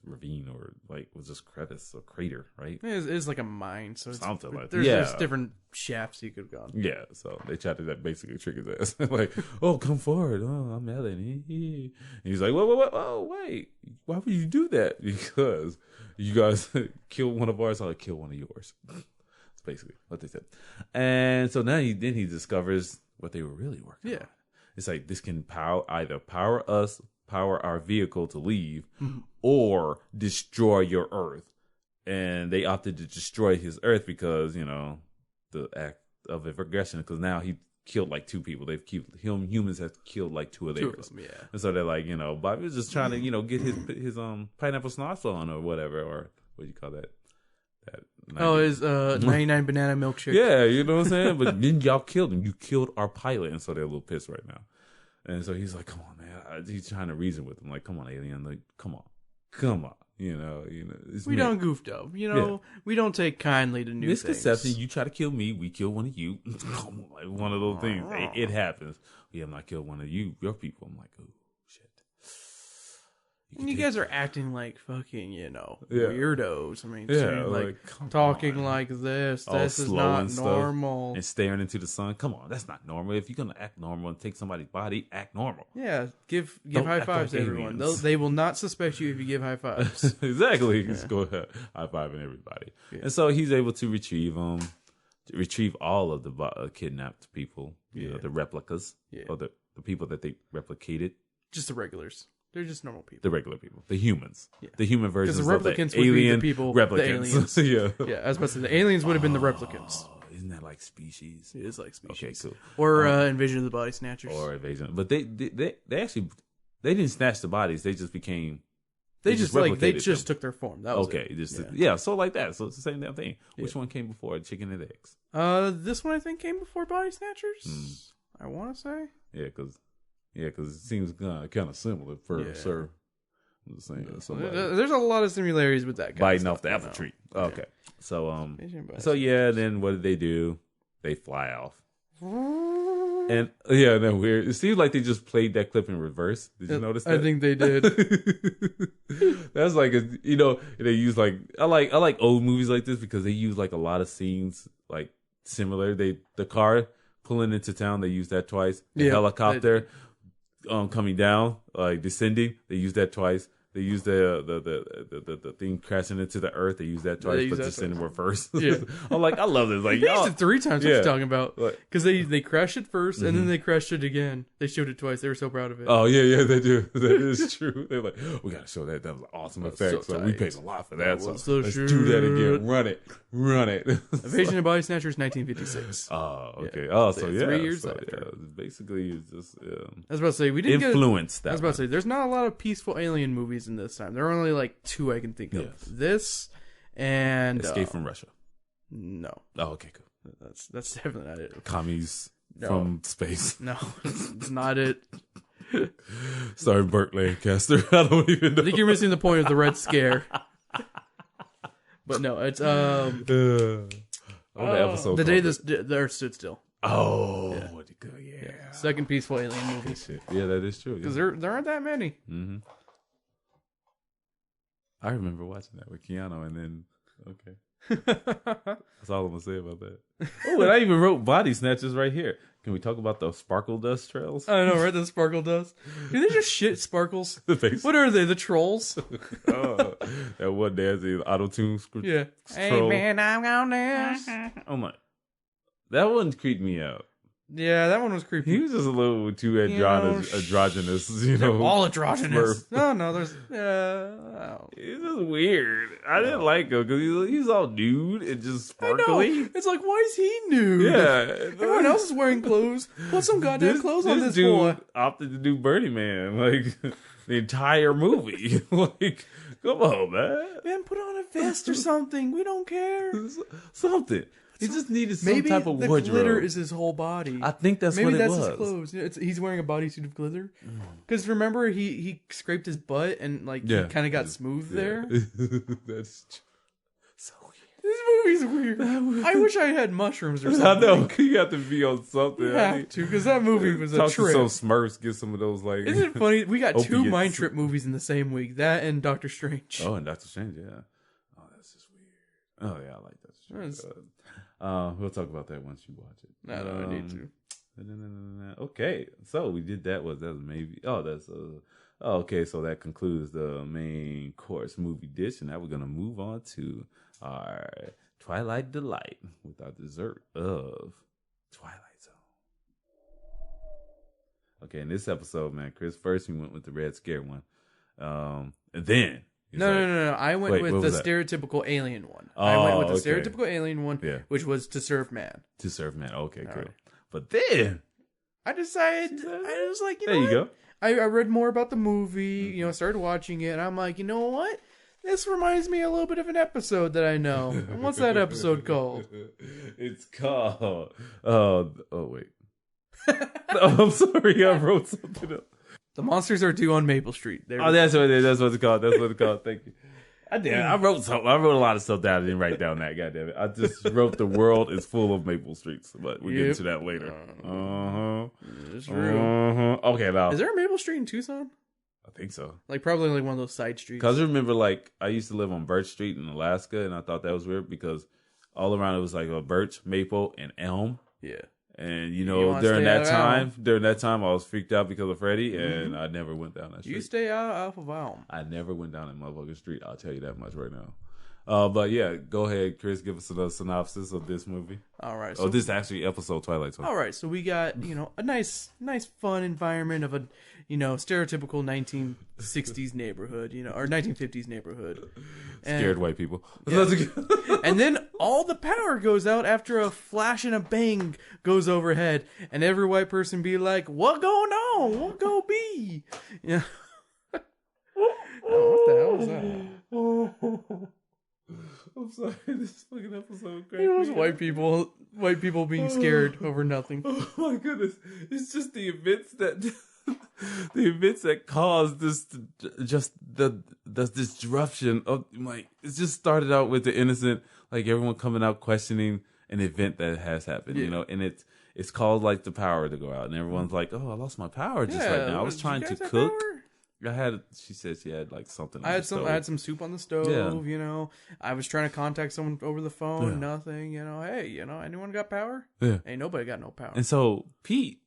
Speaker 1: ravine or was just crevice or crater, right?
Speaker 2: It's like a mine. So
Speaker 1: something like that.
Speaker 2: There's different shafts you could have gone.
Speaker 1: Yeah. So they tried to basically trick his ass. Like, oh, come forward. Oh, I'm Ellen. And he's like, whoa, wait. Why would you do that? Because you guys killed one of ours. I'll kill one of yours. Basically what they said. And so now he discovers what they were really working on. It's like this can either power our vehicle to leave, or destroy your Earth. And they opted to destroy his Earth because, the act of aggression, because now he killed like 2 people. Humans have killed like 2 of theirs.
Speaker 2: Yeah.
Speaker 1: And so they're like, Bobby was just trying to, get his pineapple schnapps on or whatever, or what do you call that?
Speaker 2: His 99 banana milkshake.
Speaker 1: Yeah, you know what I'm saying? But then y'all killed him. You killed our pilot. And so they're a little pissed right now. And so he's like, come on, man. He's trying to reason with him. Like, come on, alien. Like, come on. We
Speaker 2: don't goof up. We don't take kindly to new
Speaker 1: misconception.
Speaker 2: things.
Speaker 1: You try to kill me. We kill one of you. Like one of those things. It happens. Yeah, I'm not killing one of your people. I'm like, oh, shit.
Speaker 2: You guys are acting like fucking, weirdos. I mean, talking like this. This is not normal.
Speaker 1: And staring into the sun. Come on, that's not normal. If you're gonna act normal and take somebody's body, act normal.
Speaker 2: Yeah, give high fives to everyone. They will not suspect you if you give high fives.
Speaker 1: Exactly. Just go ahead, high fiving everybody. Yeah. And so he's able to retrieve all of the kidnapped people. The replicas, or the people that they replicated.
Speaker 2: Just the regulars. They're just normal people.
Speaker 1: The regular people. The humans. Yeah. The human versions of the
Speaker 2: replicants
Speaker 1: alien
Speaker 2: would be the people,
Speaker 1: replicants.
Speaker 2: The aliens. Yeah, I was about to say, the aliens would have been the replicants.
Speaker 1: Isn't that like Species?
Speaker 2: It is like Species.
Speaker 1: Okay, cool.
Speaker 2: Or Invasion of the Body Snatchers.
Speaker 1: Or Invasion. But they actually, they didn't snatch the bodies. They just became...
Speaker 2: They just took their form. That was
Speaker 1: it. So like that. So it's the same damn thing. Yeah. Which one came before Chicken and Eggs?
Speaker 2: This one I think came before Body Snatchers. I want to say.
Speaker 1: Yeah, because it seems kind of similar sir. I'm just saying.
Speaker 2: There's a lot of similarities with that kind
Speaker 1: biting
Speaker 2: of
Speaker 1: off the apple tree. Okay. So then what did they do? They fly off. And no, weird. It seems like they just played that clip in reverse. Did you notice that?
Speaker 2: I think they did.
Speaker 1: That's like they use like I like old movies like this because they use like a lot of scenes like similar. The car pulling into town, they use that twice. The helicopter coming down, like descending, they use that twice. They use the thing crashing into the earth. They use that twice, but just in reverse. Yeah. I'm like, I love this. Like,
Speaker 2: they used it 3 times. What you talking about? Because they crashed it first, and then they crashed it again. They showed it twice. They were so proud of it.
Speaker 1: Oh yeah, they do. That is true. They're like, we gotta show that. That was an awesome effect. So we paid a lot for that. So let's do that again. Run it.
Speaker 2: Invasion of Body Snatchers, 1956.
Speaker 1: Oh, okay. Oh, so
Speaker 2: 3 years after.
Speaker 1: Yeah, basically, it's just.
Speaker 2: I was about to say we didn't
Speaker 1: influence that.
Speaker 2: I was about to say there's not a lot of peaceful alien movies in this time. There are only like 2 I can think of. Yes. This and
Speaker 1: Escape from Russia.
Speaker 2: No.
Speaker 1: Oh, okay, cool.
Speaker 2: That's definitely not it.
Speaker 1: Commies from space.
Speaker 2: No, it's not it.
Speaker 1: Sorry, Burt Lancaster. I don't even know.
Speaker 2: I think you're missing the point of the Red Scare. But no, it's
Speaker 1: the episode.
Speaker 2: The Day the Earth Stood Still.
Speaker 1: Oh,
Speaker 2: yeah. Second peaceful alien movie.
Speaker 1: Yeah, that is true.
Speaker 2: Because there aren't that many.
Speaker 1: Mm-hmm. I remember watching that with Keanu, and then that's all I'm gonna say about that. Oh, and I even wrote Body Snatchers right here. Can we talk about the sparkle dust trails?
Speaker 2: I know, right? The sparkle dust. Do they just shit sparkles? What are they? The trolls?
Speaker 1: That one dancing auto-tune.
Speaker 2: Yeah. Hey man, I'm gonna dance.
Speaker 1: Oh my, that one creeped me out.
Speaker 2: Yeah, that one was creepy.
Speaker 1: He was just a little too androgynous, you know.
Speaker 2: All androgynous. No, there's
Speaker 1: he's just weird. I didn't like him because he's all nude and just sparkly.
Speaker 2: I know. It's like, why is he nude?
Speaker 1: Yeah,
Speaker 2: everyone else is wearing clothes. Put some goddamn clothes on this
Speaker 1: dude
Speaker 2: boy.
Speaker 1: Opted to do Birdie Man like the entire movie. Like, come on,
Speaker 2: man, put on a vest or something. We don't care.
Speaker 1: Something. He just needed some type of wardrobe. Maybe the glitter
Speaker 2: is his whole body.
Speaker 1: I think that's what it was.
Speaker 2: Maybe that's his clothes. He's wearing a bodysuit of glitter. Because remember, he scraped his butt and he kind of got smooth there.
Speaker 1: That's so weird.
Speaker 2: This movie's weird. I wish I had mushrooms or something.
Speaker 1: I know. You have to be on something.
Speaker 2: You have to, because that movie was a trip.
Speaker 1: Talk to some Smurfs, get some of those like...
Speaker 2: Isn't it funny? We got two Mind Trip movies in the same week. That and Doctor Strange.
Speaker 1: Oh, and Doctor Strange, yeah. Oh, that's just weird. Oh, yeah, I like Doctor Strange. We'll talk about that once you watch it.
Speaker 2: No, I need to.
Speaker 1: Okay, so we did that. That's maybe. Oh, that's okay. So that concludes the main course movie dish, and now we're gonna move on to our Twilight Delight with our dessert of Twilight Zone. Okay, in this episode, man, Chris, first we went with the Red Scare one, and then.
Speaker 2: No. I went with the stereotypical alien one. I went with the stereotypical alien one, which was to serve man.
Speaker 1: To serve man. Okay, cool. Right. But then
Speaker 2: I decided, I was like,
Speaker 1: there you go.
Speaker 2: I read more about the movie, started watching it, and I'm like, you know what? This reminds me a little bit of an episode that I know. And what's that episode called?
Speaker 1: It's called. Wait. I'm sorry, I wrote something up.
Speaker 2: The Monsters Are Due on Maple Street.
Speaker 1: That's what it's called. That's what it's called. Thank you. I wrote something. I wrote a lot of stuff down. I didn't write down that. God damn it! I just wrote the world is full of maple streets, but we'll get into that later.
Speaker 2: It's true.
Speaker 1: Okay, now
Speaker 2: is there a Maple Street in Tucson?
Speaker 1: I think so.
Speaker 2: Probably one of those side streets.
Speaker 1: Because I remember, I used to live on Birch Street in Alaska, and I thought that was weird because all around it was like a birch, maple, and elm. Yeah. And during that time, I was freaked out because of Freddy, and I never went down that street.
Speaker 2: You stay out of Elm.
Speaker 1: I never went down that motherfucking street. I'll tell you that much right now. But yeah, go ahead, Chris. Give us a synopsis of this movie.
Speaker 2: All right.
Speaker 1: So this is actually episode Twilight Zone.
Speaker 2: All right. So we got a nice, fun environment of a stereotypical 1960s neighborhood, or 1950s neighborhood.
Speaker 1: Scared white people.
Speaker 2: Yeah. And then all the power goes out after a flash and a bang goes overhead, and every white person be like, "What going on? What go be?" Yeah. What the hell was that?
Speaker 1: I'm sorry, this fucking episode crazy.
Speaker 2: It was white people being scared over nothing.
Speaker 1: Oh my goodness. It's just the events that caused this, just the disruption of, it just started out with the innocent, everyone coming out questioning an event that has happened, and it's called the power to go out, and everyone's like, "Oh, I lost my power just right now. I was trying to cook." She said she had something.
Speaker 2: I had some soup on the stove. Yeah. I was trying to contact someone over the phone. Yeah. Nothing. Hey, anyone got power? Yeah. Ain't nobody got no power.
Speaker 1: And so Pete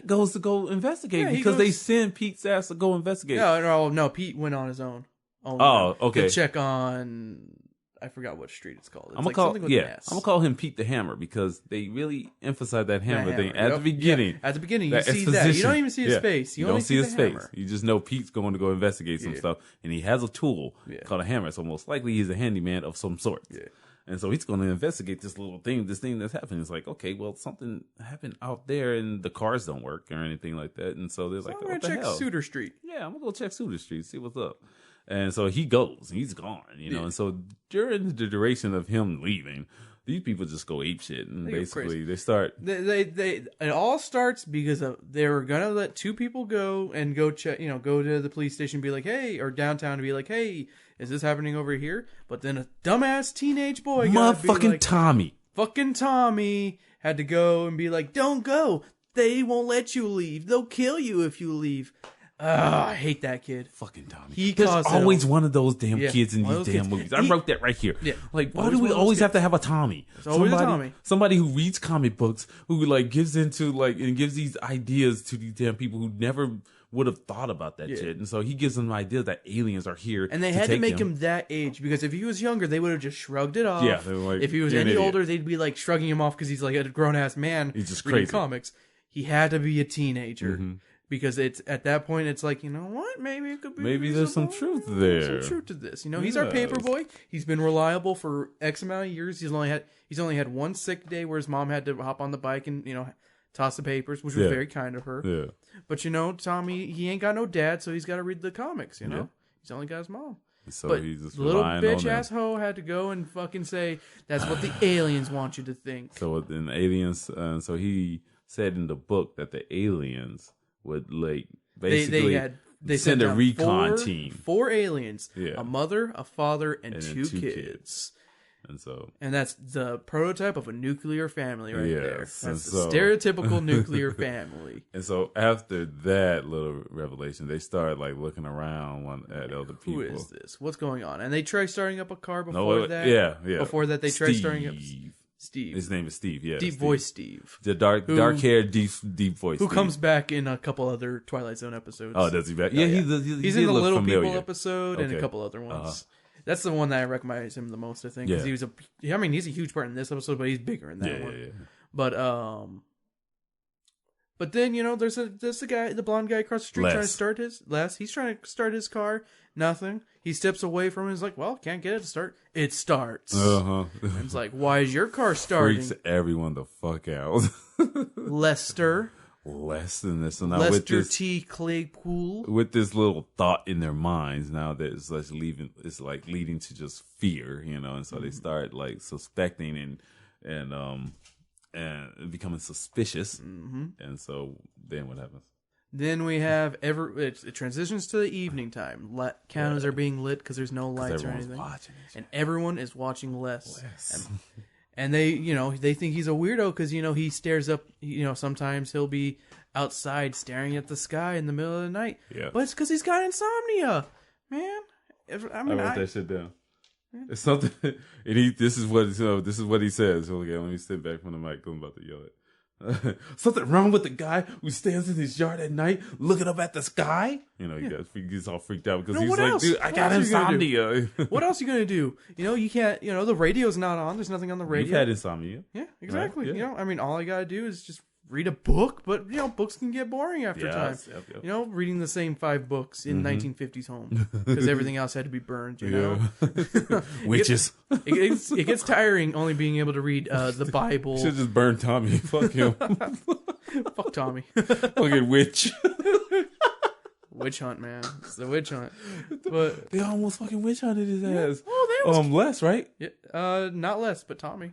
Speaker 1: goes to go investigate because they send Pete's ass to go investigate.
Speaker 2: No. Pete went on his own.
Speaker 1: Okay.
Speaker 2: To check on. I forgot what street it's called.
Speaker 1: I'm gonna call him Pete the Hammer because they really emphasize that hammer thing at the beginning.
Speaker 2: Yeah. At the beginning, you see that. You don't even see his face. You only
Speaker 1: see his face. You just know Pete's going to go investigate some stuff, and he has a tool called a hammer. So most likely he's a handyman of some sort. Yeah. And so he's going to investigate this thing that's happening. It's like, okay, well, something happened out there, and the cars don't work or anything like that. And so they're like, what the hell?
Speaker 2: I'm gonna check Suter Street.
Speaker 1: Yeah, I'm gonna go check Suter Street, see what's up. And so he goes, he's gone, and so during the duration of him leaving, these people just go ape shit, and basically they start.
Speaker 2: It all starts because they were gonna let 2 people go and go check, go to the police station, and be like, hey, or downtown, and be like, hey, is this happening over here? But then a dumbass teenage boy,
Speaker 1: motherfucking Tommy,
Speaker 2: had to go and be like, don't go. They won't let you leave. They'll kill you if you leave. I hate that kid.
Speaker 1: Fucking Tommy. There's always one of those damn kids in these damn movies. I wrote that right here.
Speaker 2: Yeah.
Speaker 1: Like, why do we always have to have a Tommy?
Speaker 2: Always a Tommy.
Speaker 1: Somebody who reads comic books, who like gives into and gives these ideas to these damn people who never would have thought about that shit. And so he gives them ideas that aliens are here.
Speaker 2: And they had to make him that age, because if he was younger, they would have just shrugged it off.
Speaker 1: Yeah. They were like,
Speaker 2: if he was any older, they'd be like shrugging him off because he's like a grown ass man.
Speaker 1: He's just
Speaker 2: reading
Speaker 1: crazy.
Speaker 2: Comics. He had to be a teenager.
Speaker 1: Mm-hmm.
Speaker 2: Because it's at that point, it's like, you know what? Maybe it could be.
Speaker 1: Maybe there's some truth there.
Speaker 2: Some truth to this. He's our paper boy. He's been reliable for X amount of years. He's only had one sick day where his mom had to hop on the bike and toss the papers, which was very kind of her.
Speaker 1: Yeah.
Speaker 2: But Tommy, he ain't got no dad, so he's got to read the comics. He's only got his mom.
Speaker 1: So
Speaker 2: but
Speaker 1: he's just
Speaker 2: little bitch
Speaker 1: on
Speaker 2: ass hoe had to go and fucking say that's what the aliens want you to think.
Speaker 1: So then aliens, so he said in the book that the aliens would basically
Speaker 2: they
Speaker 1: send a recon team.
Speaker 2: 4 aliens,
Speaker 1: Yeah.
Speaker 2: a mother, a father, and 2 kids. And that's the prototype of a nuclear family there. That's the stereotypical nuclear family.
Speaker 1: And so after that little revelation, they start like looking around at other people.
Speaker 2: Who is this? What's going on? And they try starting up a car before that.
Speaker 1: Yeah.
Speaker 2: Before that, they try starting up Steve.
Speaker 1: His name is Steve. Yeah,
Speaker 2: deep voice Steve.
Speaker 1: The dark haired deep voice.
Speaker 2: Who
Speaker 1: Steve.
Speaker 2: comes back in a couple other Twilight Zone episodes.
Speaker 1: Oh, does he back? Yeah,
Speaker 2: he's in the Little
Speaker 1: familiar.
Speaker 2: People episode and a couple other ones. That's the one that I recognize him the most, I think. Because he's a huge part in this episode, but he's bigger in that one. Yeah. But then, there's the guy, the blonde guy across the street trying to start he's trying to start his car. Nothing. He steps away from it. He's like, well, can't get it to start. It starts. And it's like, why is your car starting?
Speaker 1: Freaks everyone the fuck out.
Speaker 2: Lester.
Speaker 1: Less than this. So now
Speaker 2: Lester T. Claypool.
Speaker 1: With this little thought in their minds now that it's like leading to just fear, and so they start like suspecting and becoming suspicious. And so then what happens?
Speaker 2: Then we have it transitions to the evening time. Candles are being lit because there's no lights or anything, and everyone is watching Les. And they think he's a weirdo because he stares up. Sometimes he'll be outside staring at the sky in the middle of the night. Yeah, but it's because he's got insomnia, man. I wrote
Speaker 1: that shit down. It's something. This is what he says. Okay, let me step back from the mic. I'm about to yell it. Something wrong with the guy who stands in his yard at night looking up at the sky. He's all freaked out because he's like, dude, I got insomnia.
Speaker 2: What else are you gonna do? You can't. The radio's not on. There's nothing on the radio.
Speaker 1: You've had insomnia.
Speaker 2: Yeah, exactly.
Speaker 1: Right? Yeah.
Speaker 2: All I gotta do is just read a book, but books can get boring after time. Yep. Reading the same 5 books in 1950s home because everything else had to be burned.
Speaker 1: Witches.
Speaker 2: It gets tiring only being able to read the Bible.
Speaker 1: Should just burn Tommy. Fuck him.
Speaker 2: Fuck Tommy.
Speaker 1: Fucking witch.
Speaker 2: Witch hunt, man. It's the witch hunt. But
Speaker 1: they almost fucking witch hunted his ass.
Speaker 2: Oh,
Speaker 1: Les, right?
Speaker 2: Yeah. Not Les, but Tommy.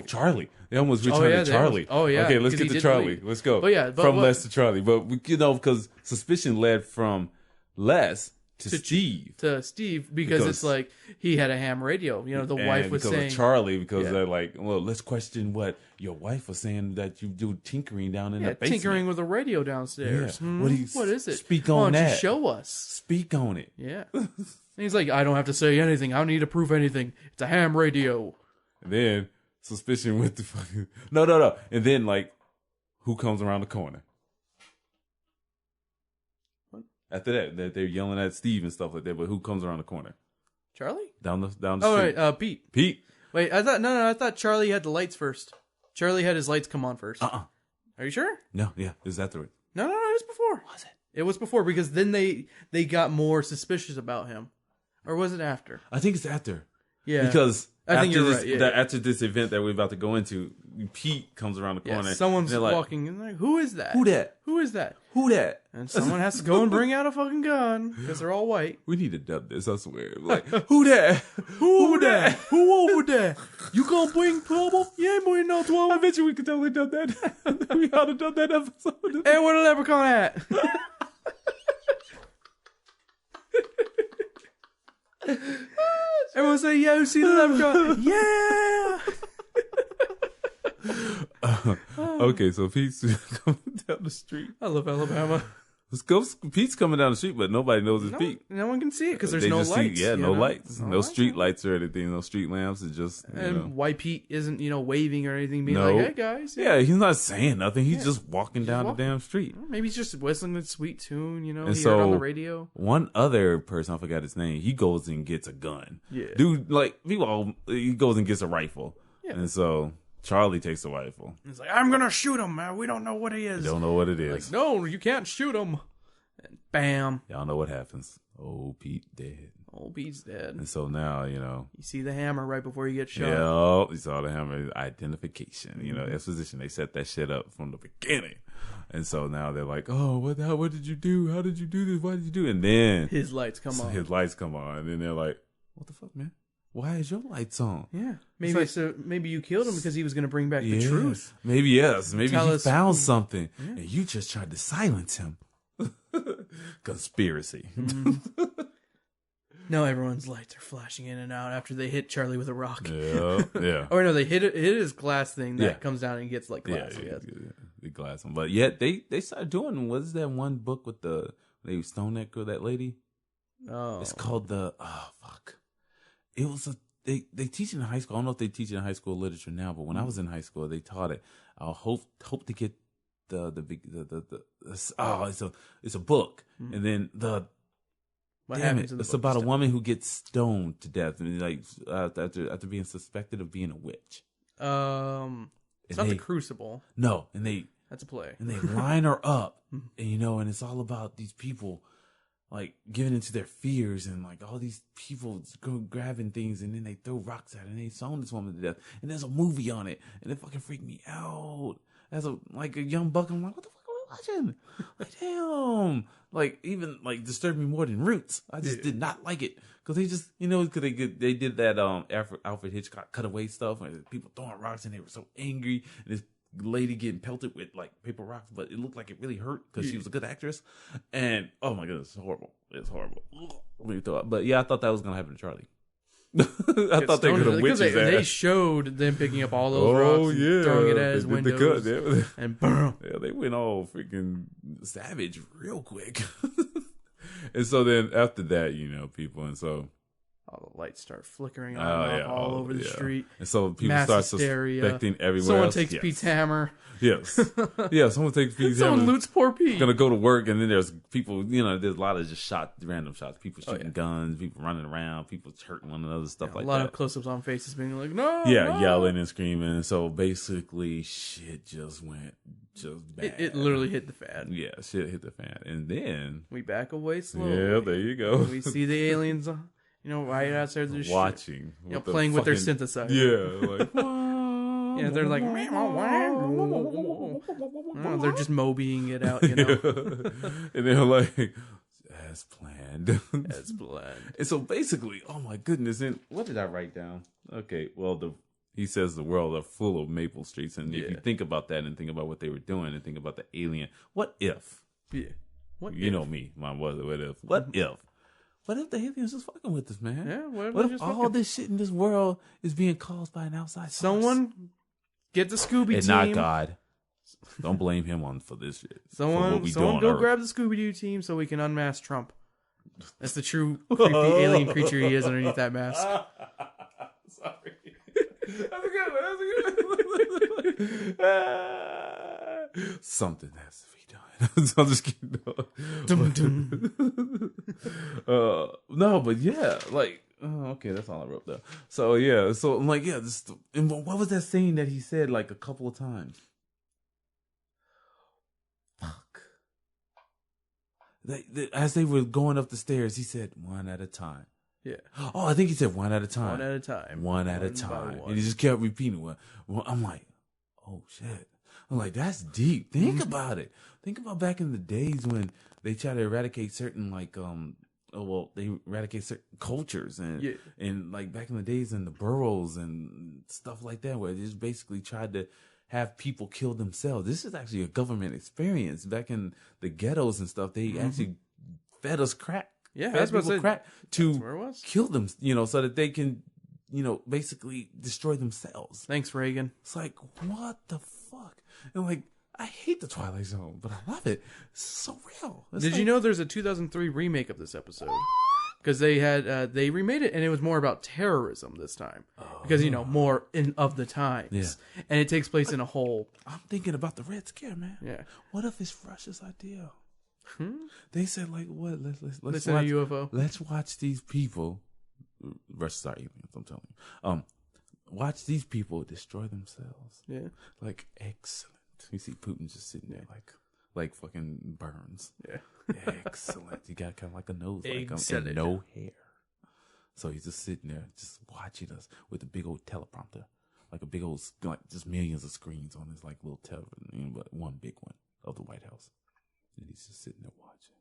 Speaker 1: Charlie. They almost witch hunted Charlie.
Speaker 2: Okay,
Speaker 1: let's get to Charlie. Let's go. From Les to Charlie. But because suspicion led from Les to Steve.
Speaker 2: To Steve because it's like he had a ham radio. The wife was saying
Speaker 1: of Charlie because they're like, well, let's question what your wife was saying that you do tinkering down in the basement.
Speaker 2: Tinkering with a radio downstairs.
Speaker 1: Yeah.
Speaker 2: What is it?
Speaker 1: Speak on that.
Speaker 2: Why don't you show us?
Speaker 1: Speak on it.
Speaker 2: Yeah. And he's like, I don't have to say anything. I don't need to prove anything. It's a ham radio.
Speaker 1: And then suspicion with the fucking no. And then who comes around the corner? After that they're yelling at Steve and stuff like that, but who comes around the corner?
Speaker 2: Charlie?
Speaker 1: Down the street.
Speaker 2: Oh, right, Pete.
Speaker 1: Pete.
Speaker 2: Wait, I thought Charlie had the lights first. Charlie had his lights come on first. Are you sure?
Speaker 1: No, yeah. Is that the right?
Speaker 2: No, it was before.
Speaker 1: Was it?
Speaker 2: It was before because then they got more suspicious about him. Or was it after?
Speaker 1: I think it's after.
Speaker 2: Yeah.
Speaker 1: Because
Speaker 2: I think you're right. Yeah.
Speaker 1: After this event that we're about to go into, Pete comes around the corner.
Speaker 2: Someone's walking in like, who is that?
Speaker 1: Who that?
Speaker 2: Who is that?
Speaker 1: Who that?
Speaker 2: And someone has to go and bring out a fucking gun because they're all white.
Speaker 1: We need to dub this, I swear. Like, who that?
Speaker 2: Who that? Who over there? You gonna bring trouble? You ain't bringing no trouble.
Speaker 1: I bet you we could totally dub that. We ought to dub that episode.
Speaker 2: Hey, where the leprechaun at? Everyone say, "Yeah, you see the leprechaun?" Yeah.
Speaker 1: Okay, so Pete's coming down the street.
Speaker 2: I love Alabama.
Speaker 1: Pete's coming down the street, but nobody knows it's Pete.
Speaker 2: No one can see it because there's no lights.
Speaker 1: No lights. No street lights or anything. No street lamps. It's just,
Speaker 2: why Pete isn't, waving or anything, being like, hey, guys.
Speaker 1: Yeah, he's not saying nothing. He's just walking down the damn street.
Speaker 2: Maybe he's just whistling a sweet tune,
Speaker 1: and
Speaker 2: he heard on the radio.
Speaker 1: One other person, I forgot his name, he goes and gets a gun.
Speaker 2: Yeah.
Speaker 1: Dude, he goes and gets a rifle. Yeah. And so Charlie takes the rifle.
Speaker 2: He's like, I'm going to shoot him, man. We don't know what he is.
Speaker 1: We don't know what it is.
Speaker 2: Like, no, you can't shoot him. And bam.
Speaker 1: Y'all know what happens. Oh, Pete dead.
Speaker 2: Oh, Pete's dead.
Speaker 1: And so now,
Speaker 2: You see the hammer right before you get shot.
Speaker 1: Yeah, you saw the hammer. Identification. Exposition. They set that shit up from the beginning. And so now they're like, oh, what did you do? How did you do this? Why did you do it? And then
Speaker 2: his lights come on.
Speaker 1: And then they're like, what the fuck, man? Why is your lights on?
Speaker 2: Yeah. Maybe you killed him because he was going to bring back the truth.
Speaker 1: Maybe, yes. Maybe he found something. Yeah. And you just tried to silence him. Conspiracy. Mm-hmm.
Speaker 2: No, everyone's lights are flashing in and out after they hit Charlie with a rock.
Speaker 1: Yeah.
Speaker 2: Or no, they hit his glass thing that comes down and gets like glass.
Speaker 1: Yeah. The glass one. But yet they started doing, what is that one book with they stoned that girl, that lady?
Speaker 2: Oh.
Speaker 1: It's called it was they teach it in high school. I don't know if they teach it in high school literature now, but when I was in high school, they taught it. I hope to get it's a book, and then it's about a woman who gets stoned to death, and after being suspected of being a witch.
Speaker 2: It's not The Crucible.
Speaker 1: No,
Speaker 2: that's a play,
Speaker 1: and they line her up, and and it's all about these people like giving into their fears, and like all these people go grabbing things, and then they throw rocks at her, and they stone this woman to death, and there's a movie on it, and it fucking freaked me out. As a young buck, I'm like, what the fuck am I watching? Like, damn. Like, even, disturbed me more than Roots. I just did not like it. Because they just, because they did that Alfred Hitchcock cutaway stuff, and people throwing rocks, and they were so angry, and this lady getting pelted with, paper rocks, but it looked like it really hurt, because she was a good actress. And, oh my goodness, it's horrible. It's horrible. But yeah, I thought that was going to happen to Charlie. I thought they could have witched his ass.
Speaker 2: They showed them picking up all those rocks and throwing it at his windows. And boom.
Speaker 1: Yeah, they went all freaking savage real quick. And so then after that, people, and so
Speaker 2: all the lights start flickering all over the street.
Speaker 1: And so people start suspecting everywhere.
Speaker 2: Someone takes Pete's hammer.
Speaker 1: Yes. Yeah, someone takes Pete's hammer.
Speaker 2: Someone loots poor Pete.
Speaker 1: Gonna go to work, and then there's people, there's a lot of just random shots. People shooting guns, people running around, people hurting one another, stuff like that.
Speaker 2: A lot of close-ups on faces being like, no!
Speaker 1: Yeah,
Speaker 2: no.
Speaker 1: Yelling and screaming. So basically, shit just went bad.
Speaker 2: It literally hit the fan.
Speaker 1: Yeah, shit hit the fan. And then
Speaker 2: we back away slowly.
Speaker 1: Yeah, there you go.
Speaker 2: We see the aliens right outside the
Speaker 1: watching,
Speaker 2: playing with their synthesizer.
Speaker 1: Yeah,
Speaker 2: yeah, they're like, they're just Mobying it out,
Speaker 1: And they're like, as planned.
Speaker 2: As planned.
Speaker 1: And so basically, oh my goodness, and what did I write down? Okay, well, he says the world are full of maple streets, and if you think about that and think about what they were doing and think about the alien, what if?
Speaker 2: Yeah. What
Speaker 1: if? Know me, what if? What if? What if the aliens just fucking with us, man?
Speaker 2: Yeah,
Speaker 1: what if all this shit in this world is being caused by an outside source?
Speaker 2: Someone get the Scooby team.
Speaker 1: And not God. Don't blame him for this shit.
Speaker 2: Someone go grab the Scooby-Doo team so we can unmask Trump. That's the true creepy alien creature he is underneath that mask.
Speaker 1: Sorry. That's a good one. Something has to be done. So I'm just kidding. No, but yeah, okay, that's all I wrote there. So yeah, so I'm like, and what was that saying that he said a couple of times? Fuck. As they were going up the stairs, he said, one at a time.
Speaker 2: Yeah.
Speaker 1: Oh, I think he said one at a time.
Speaker 2: One at a time.
Speaker 1: One at a time. And he just kept repeating one. I'm like, oh shit. I'm like, that's deep. Think about it. Think about back in the days when they try to eradicate certain they eradicate certain cultures and like back in the days in the boroughs and stuff like that, where they just basically tried to have people kill themselves. This is actually a government experience. Back in the ghettos and stuff, they actually fed us crack.
Speaker 2: Yeah,
Speaker 1: fed people crack to kill them, so that they can, basically destroy themselves.
Speaker 2: Thanks, Reagan.
Speaker 1: It's like, what the fuck? And like, I hate the Twilight Zone, but I love it. It's so real.
Speaker 2: Did you know there's a 2003 remake of this episode? Because they remade it, and it was more about terrorism this time. Because, more of the times. Yeah. And it takes place in a whole...
Speaker 1: I'm thinking about the Red Scare, man.
Speaker 2: Yeah.
Speaker 1: What if it's Russia's idea? They said, like, what? Let's
Speaker 2: watch
Speaker 1: a
Speaker 2: UFO.
Speaker 1: Let's watch these people. Russia's are aliens, I'm telling you. Watch these people destroy themselves.
Speaker 2: Yeah.
Speaker 1: Like, excellent. You see Putin just sitting there like fucking Burns.
Speaker 2: Yeah.
Speaker 1: Excellent. He got kind of like a nose like him and no hair. So he's just sitting there just watching us with a big old teleprompter. Like a big old, like just millions of screens on his like little television, but one big one of the White House. And he's just sitting there watching.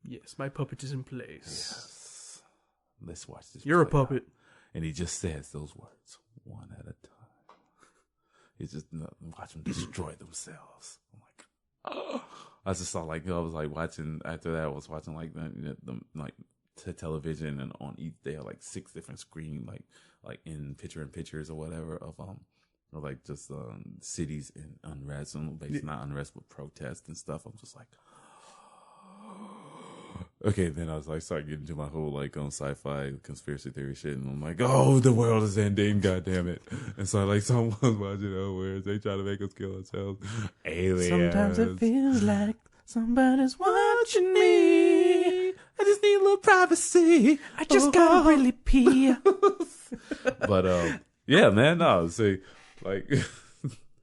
Speaker 2: Yes, my puppet is in place.
Speaker 1: Yes. Let's watch this.
Speaker 2: You're a puppet.
Speaker 1: Out. And he just says those words one at a time. He's just watch them destroy themselves. I'm like, oh. I just saw I was like watching. After that, I was watching like the television, and on each they have like 6 different screens, like in pictures or whatever of like just cities in unrest, and basically not unrest but protest and stuff. I'm just like. Okay, then I was like, start getting into my whole sci-fi conspiracy theory shit, and I'm like, oh, the world is ending, goddamn it! And so someone's watching where they try to make us kill ourselves. Aliens.
Speaker 2: Sometimes it feels like somebody's watching me.
Speaker 1: I just need a little privacy.
Speaker 2: I just gotta really pee.
Speaker 1: But yeah, man, no, see,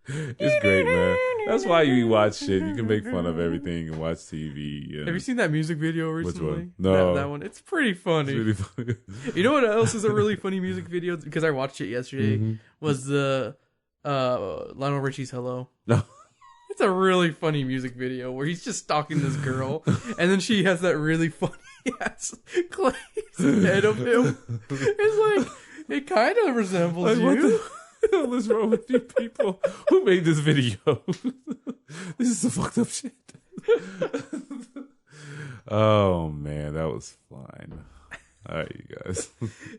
Speaker 1: it's great, man. That's why you watch shit. You can make fun of everything and watch TV.
Speaker 2: Have you seen that music video recently?
Speaker 1: Which one? No.
Speaker 2: That one. It's pretty funny.
Speaker 1: It's really funny.
Speaker 2: You know what else is a really funny music video? Because I watched it yesterday. Was the Lionel Richie's Hello.
Speaker 1: No.
Speaker 2: It's a really funny music video where he's just stalking this girl. And then she has that really funny ass glazed head of him. It's like, it kind of resembles you.
Speaker 1: What the hell is wrong with you people? Who made this video? This is some fucked up shit. Oh man, that was fine. All right, you guys.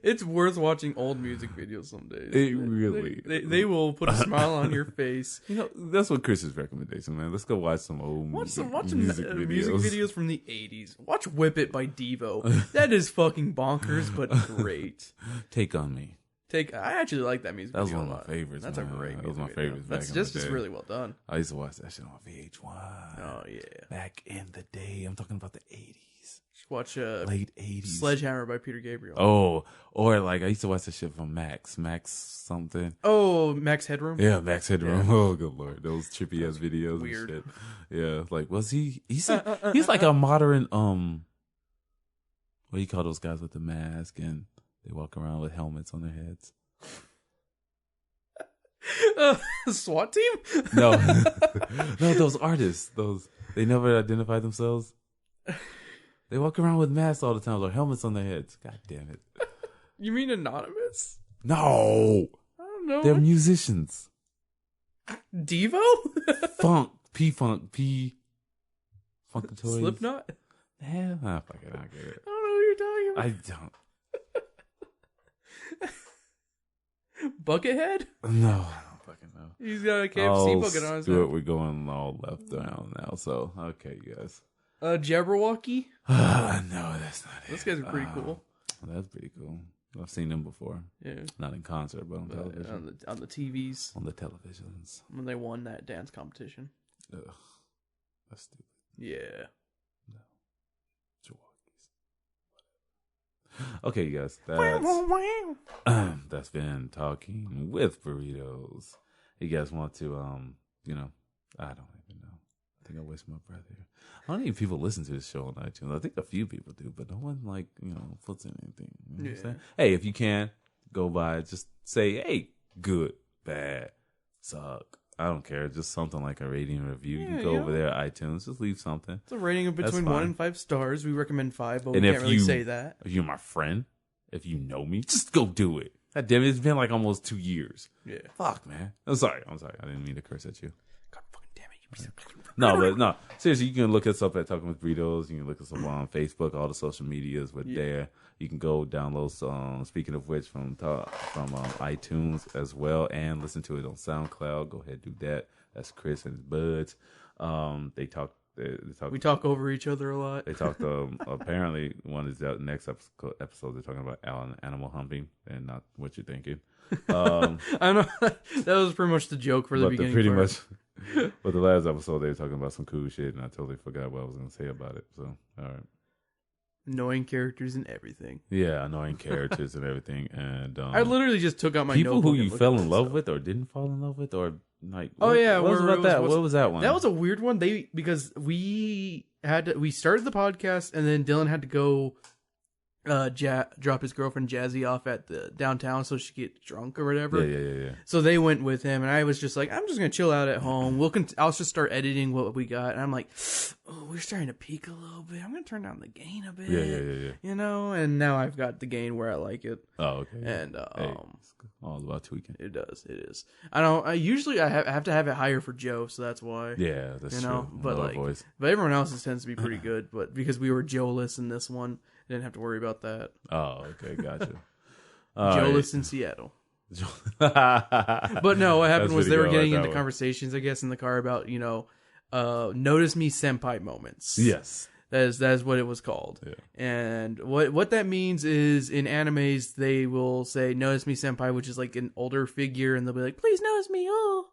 Speaker 2: It's worth watching old music videos some days.
Speaker 1: It really.
Speaker 2: They will put a smile on your face.
Speaker 1: That's what Chris's recommendation, man. Let's go watch some old music
Speaker 2: videos from the 80s. Watch Whip It by Devo. That is fucking bonkers, but great.
Speaker 1: Take on Me.
Speaker 2: I actually like that music video.
Speaker 1: That was one of my favorites.
Speaker 2: That's
Speaker 1: man.
Speaker 2: a great
Speaker 1: That was my
Speaker 2: video.
Speaker 1: favorite.
Speaker 2: That's just really well done.
Speaker 1: I used to watch that shit on VH1.
Speaker 2: Oh yeah.
Speaker 1: Back in the day, I'm talking about the 80s.
Speaker 2: Watch
Speaker 1: late 80s.
Speaker 2: Sledgehammer by Peter Gabriel.
Speaker 1: Oh, or I used to watch the shit from Max something.
Speaker 2: Oh, Max Headroom.
Speaker 1: Yeah, Max Headroom. Yeah. Oh, good lord, those trippy ass videos.
Speaker 2: Weird.
Speaker 1: And shit. Yeah, was he? He's like a modern what do you call those guys with the mask and they walk around with helmets on their heads?
Speaker 2: SWAT team?
Speaker 1: No, no, those artists. They never identify themselves. They walk around with masks all the time or helmets on their heads. God damn it.
Speaker 2: You mean Anonymous?
Speaker 1: No.
Speaker 2: I don't know.
Speaker 1: They're musicians.
Speaker 2: Devo?
Speaker 1: Funk the Toys.
Speaker 2: Slipknot?
Speaker 1: Yeah, fuck it, I get it.
Speaker 2: I don't know what you're talking about.
Speaker 1: I don't.
Speaker 2: Buckethead?
Speaker 1: No, I don't fucking know.
Speaker 2: He's got a KFC bucket on his head.
Speaker 1: We're going all left down now, so okay, you guys.
Speaker 2: Jabberwocky?
Speaker 1: No, that's not it.
Speaker 2: Those guys are pretty cool.
Speaker 1: That's pretty cool. I've seen them before.
Speaker 2: Yeah.
Speaker 1: Not in concert, but on television.
Speaker 2: On the TVs.
Speaker 1: On the televisions.
Speaker 2: When they won that dance competition.
Speaker 1: Ugh. That's stupid.
Speaker 2: Yeah.
Speaker 1: No. Okay, you guys. That's been Talking with Burritos. You guys want to, I don't even know. I think I waste my breath here. I don't think people listen to this show on iTunes. I think a few people do, but no one puts in anything. You know what I'm saying? Hey, if you can go by, just say, hey, good, bad, suck. I don't care. Just something like a rating and review. You can go over there at iTunes. Just leave something. It's
Speaker 2: a rating of between 1 and 5 stars. We recommend 5, but we can't really say that.
Speaker 1: If you're my friend, if you know me, just go do it. God damn it, it's been like almost 2 years.
Speaker 2: Yeah.
Speaker 1: Fuck, man. I'm sorry. I didn't mean to curse at you. God fucking damn it, you piece of No, seriously, you can look us up at Talking with Burritos. You can look us up on Facebook. All the social medias we're there. You can go download speaking of which, from iTunes as well, and listen to it on SoundCloud. Go ahead, do that. That's Chris and his buds. They talk. We talk over each other a lot. They talked. Apparently, one is the next episode. They're talking about animal humping and not what you're thinking. I
Speaker 2: know that was pretty much the joke for the beginning.
Speaker 1: But the last episode they were talking about some cool shit, and I totally forgot what I was going to say about it. So, all right.
Speaker 2: Annoying characters and everything.
Speaker 1: Yeah, annoying characters and everything. And
Speaker 2: I literally just took out my
Speaker 1: people who you fell in love with or didn't fall in love with, or like. What was about that? What was that one?
Speaker 2: That was a weird one. Because we started the podcast, and then Dylan had to go drop his girlfriend Jazzy off at the downtown so she could get drunk or whatever.
Speaker 1: Yeah.
Speaker 2: So they went with him, and I was just like, I'm just gonna chill out at home. I'll just start editing what we got, and I'm like, oh, we're starting to peak a little bit. I'm gonna turn down the gain a bit.
Speaker 1: Yeah.
Speaker 2: You know, and now I've got the gain where I like it.
Speaker 1: Oh, okay.
Speaker 2: And
Speaker 1: it's all about tweaking.
Speaker 2: It is. I don't. I usually have to have it higher for Joe, so that's why.
Speaker 1: Yeah, that's true.
Speaker 2: But but everyone else's tends to be pretty good. But because we were Joe-less in this one, I didn't have to worry about that.
Speaker 1: Oh, okay, gotcha.
Speaker 2: Joe-less in Seattle. But no, what happened was they were getting into conversations, I guess, in the car about notice me senpai moments.
Speaker 1: Yes.
Speaker 2: That is what it was called.
Speaker 1: Yeah.
Speaker 2: And what that means is in animes they will say notice me senpai, which is like an older figure, and they'll be like, please notice me, oh.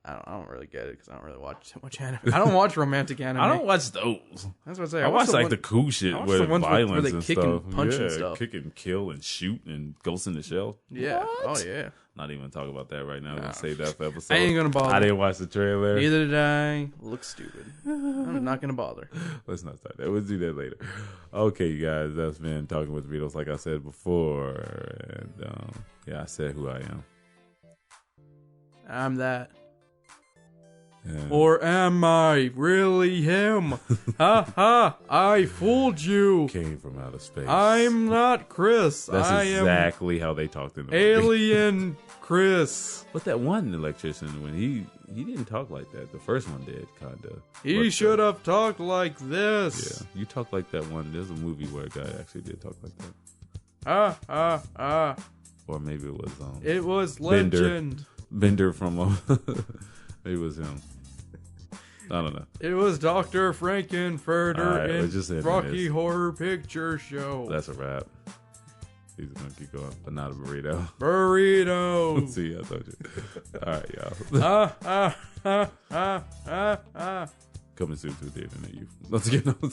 Speaker 2: I don't really get it because I don't really watch too much anime. I don't watch romantic anime.
Speaker 1: I don't watch those.
Speaker 2: That's what I say.
Speaker 1: I watch like the cool shit with violence
Speaker 2: where they
Speaker 1: and
Speaker 2: kick
Speaker 1: stuff.
Speaker 2: And punch and stuff.
Speaker 1: Kick and kill and shoot and Ghost in the Shell.
Speaker 2: Yeah.
Speaker 1: What?
Speaker 2: Oh yeah.
Speaker 1: Not even talk about that right now. We'll save that for episode.
Speaker 2: I ain't gonna bother.
Speaker 1: I didn't watch the trailer.
Speaker 2: Neither did I. Looks stupid. I'm not gonna bother.
Speaker 1: Let's not start that. We'll do that later. Okay, you guys. That's been Talking with Burritos, like I said before, and I said who I am.
Speaker 2: I'm that. Yeah. Or am I really him? Ha ha! I fooled you.
Speaker 1: Came from outer space.
Speaker 2: I'm not Chris.
Speaker 1: That's exactly how they talked in the
Speaker 2: alien Chris.
Speaker 1: But that one electrician, when he didn't talk like that. The first one did, kinda.
Speaker 2: He should have talked like this.
Speaker 1: Yeah, you talk like that one. There's a movie where a guy actually did talk like that. Or maybe it was
Speaker 2: it was Legend.
Speaker 1: Bender from maybe it was him. I don't know.
Speaker 2: It was Dr. Frankenfurter in Rocky Horror Picture Show.
Speaker 1: That's a wrap. He's gonna keep going, but not a burrito.
Speaker 2: Burrito.
Speaker 1: See, I told you. All right, y'all. Coming soon to the internet. You. Let's get on.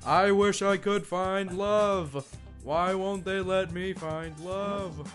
Speaker 2: I wish I could find love. Why won't they let me find love?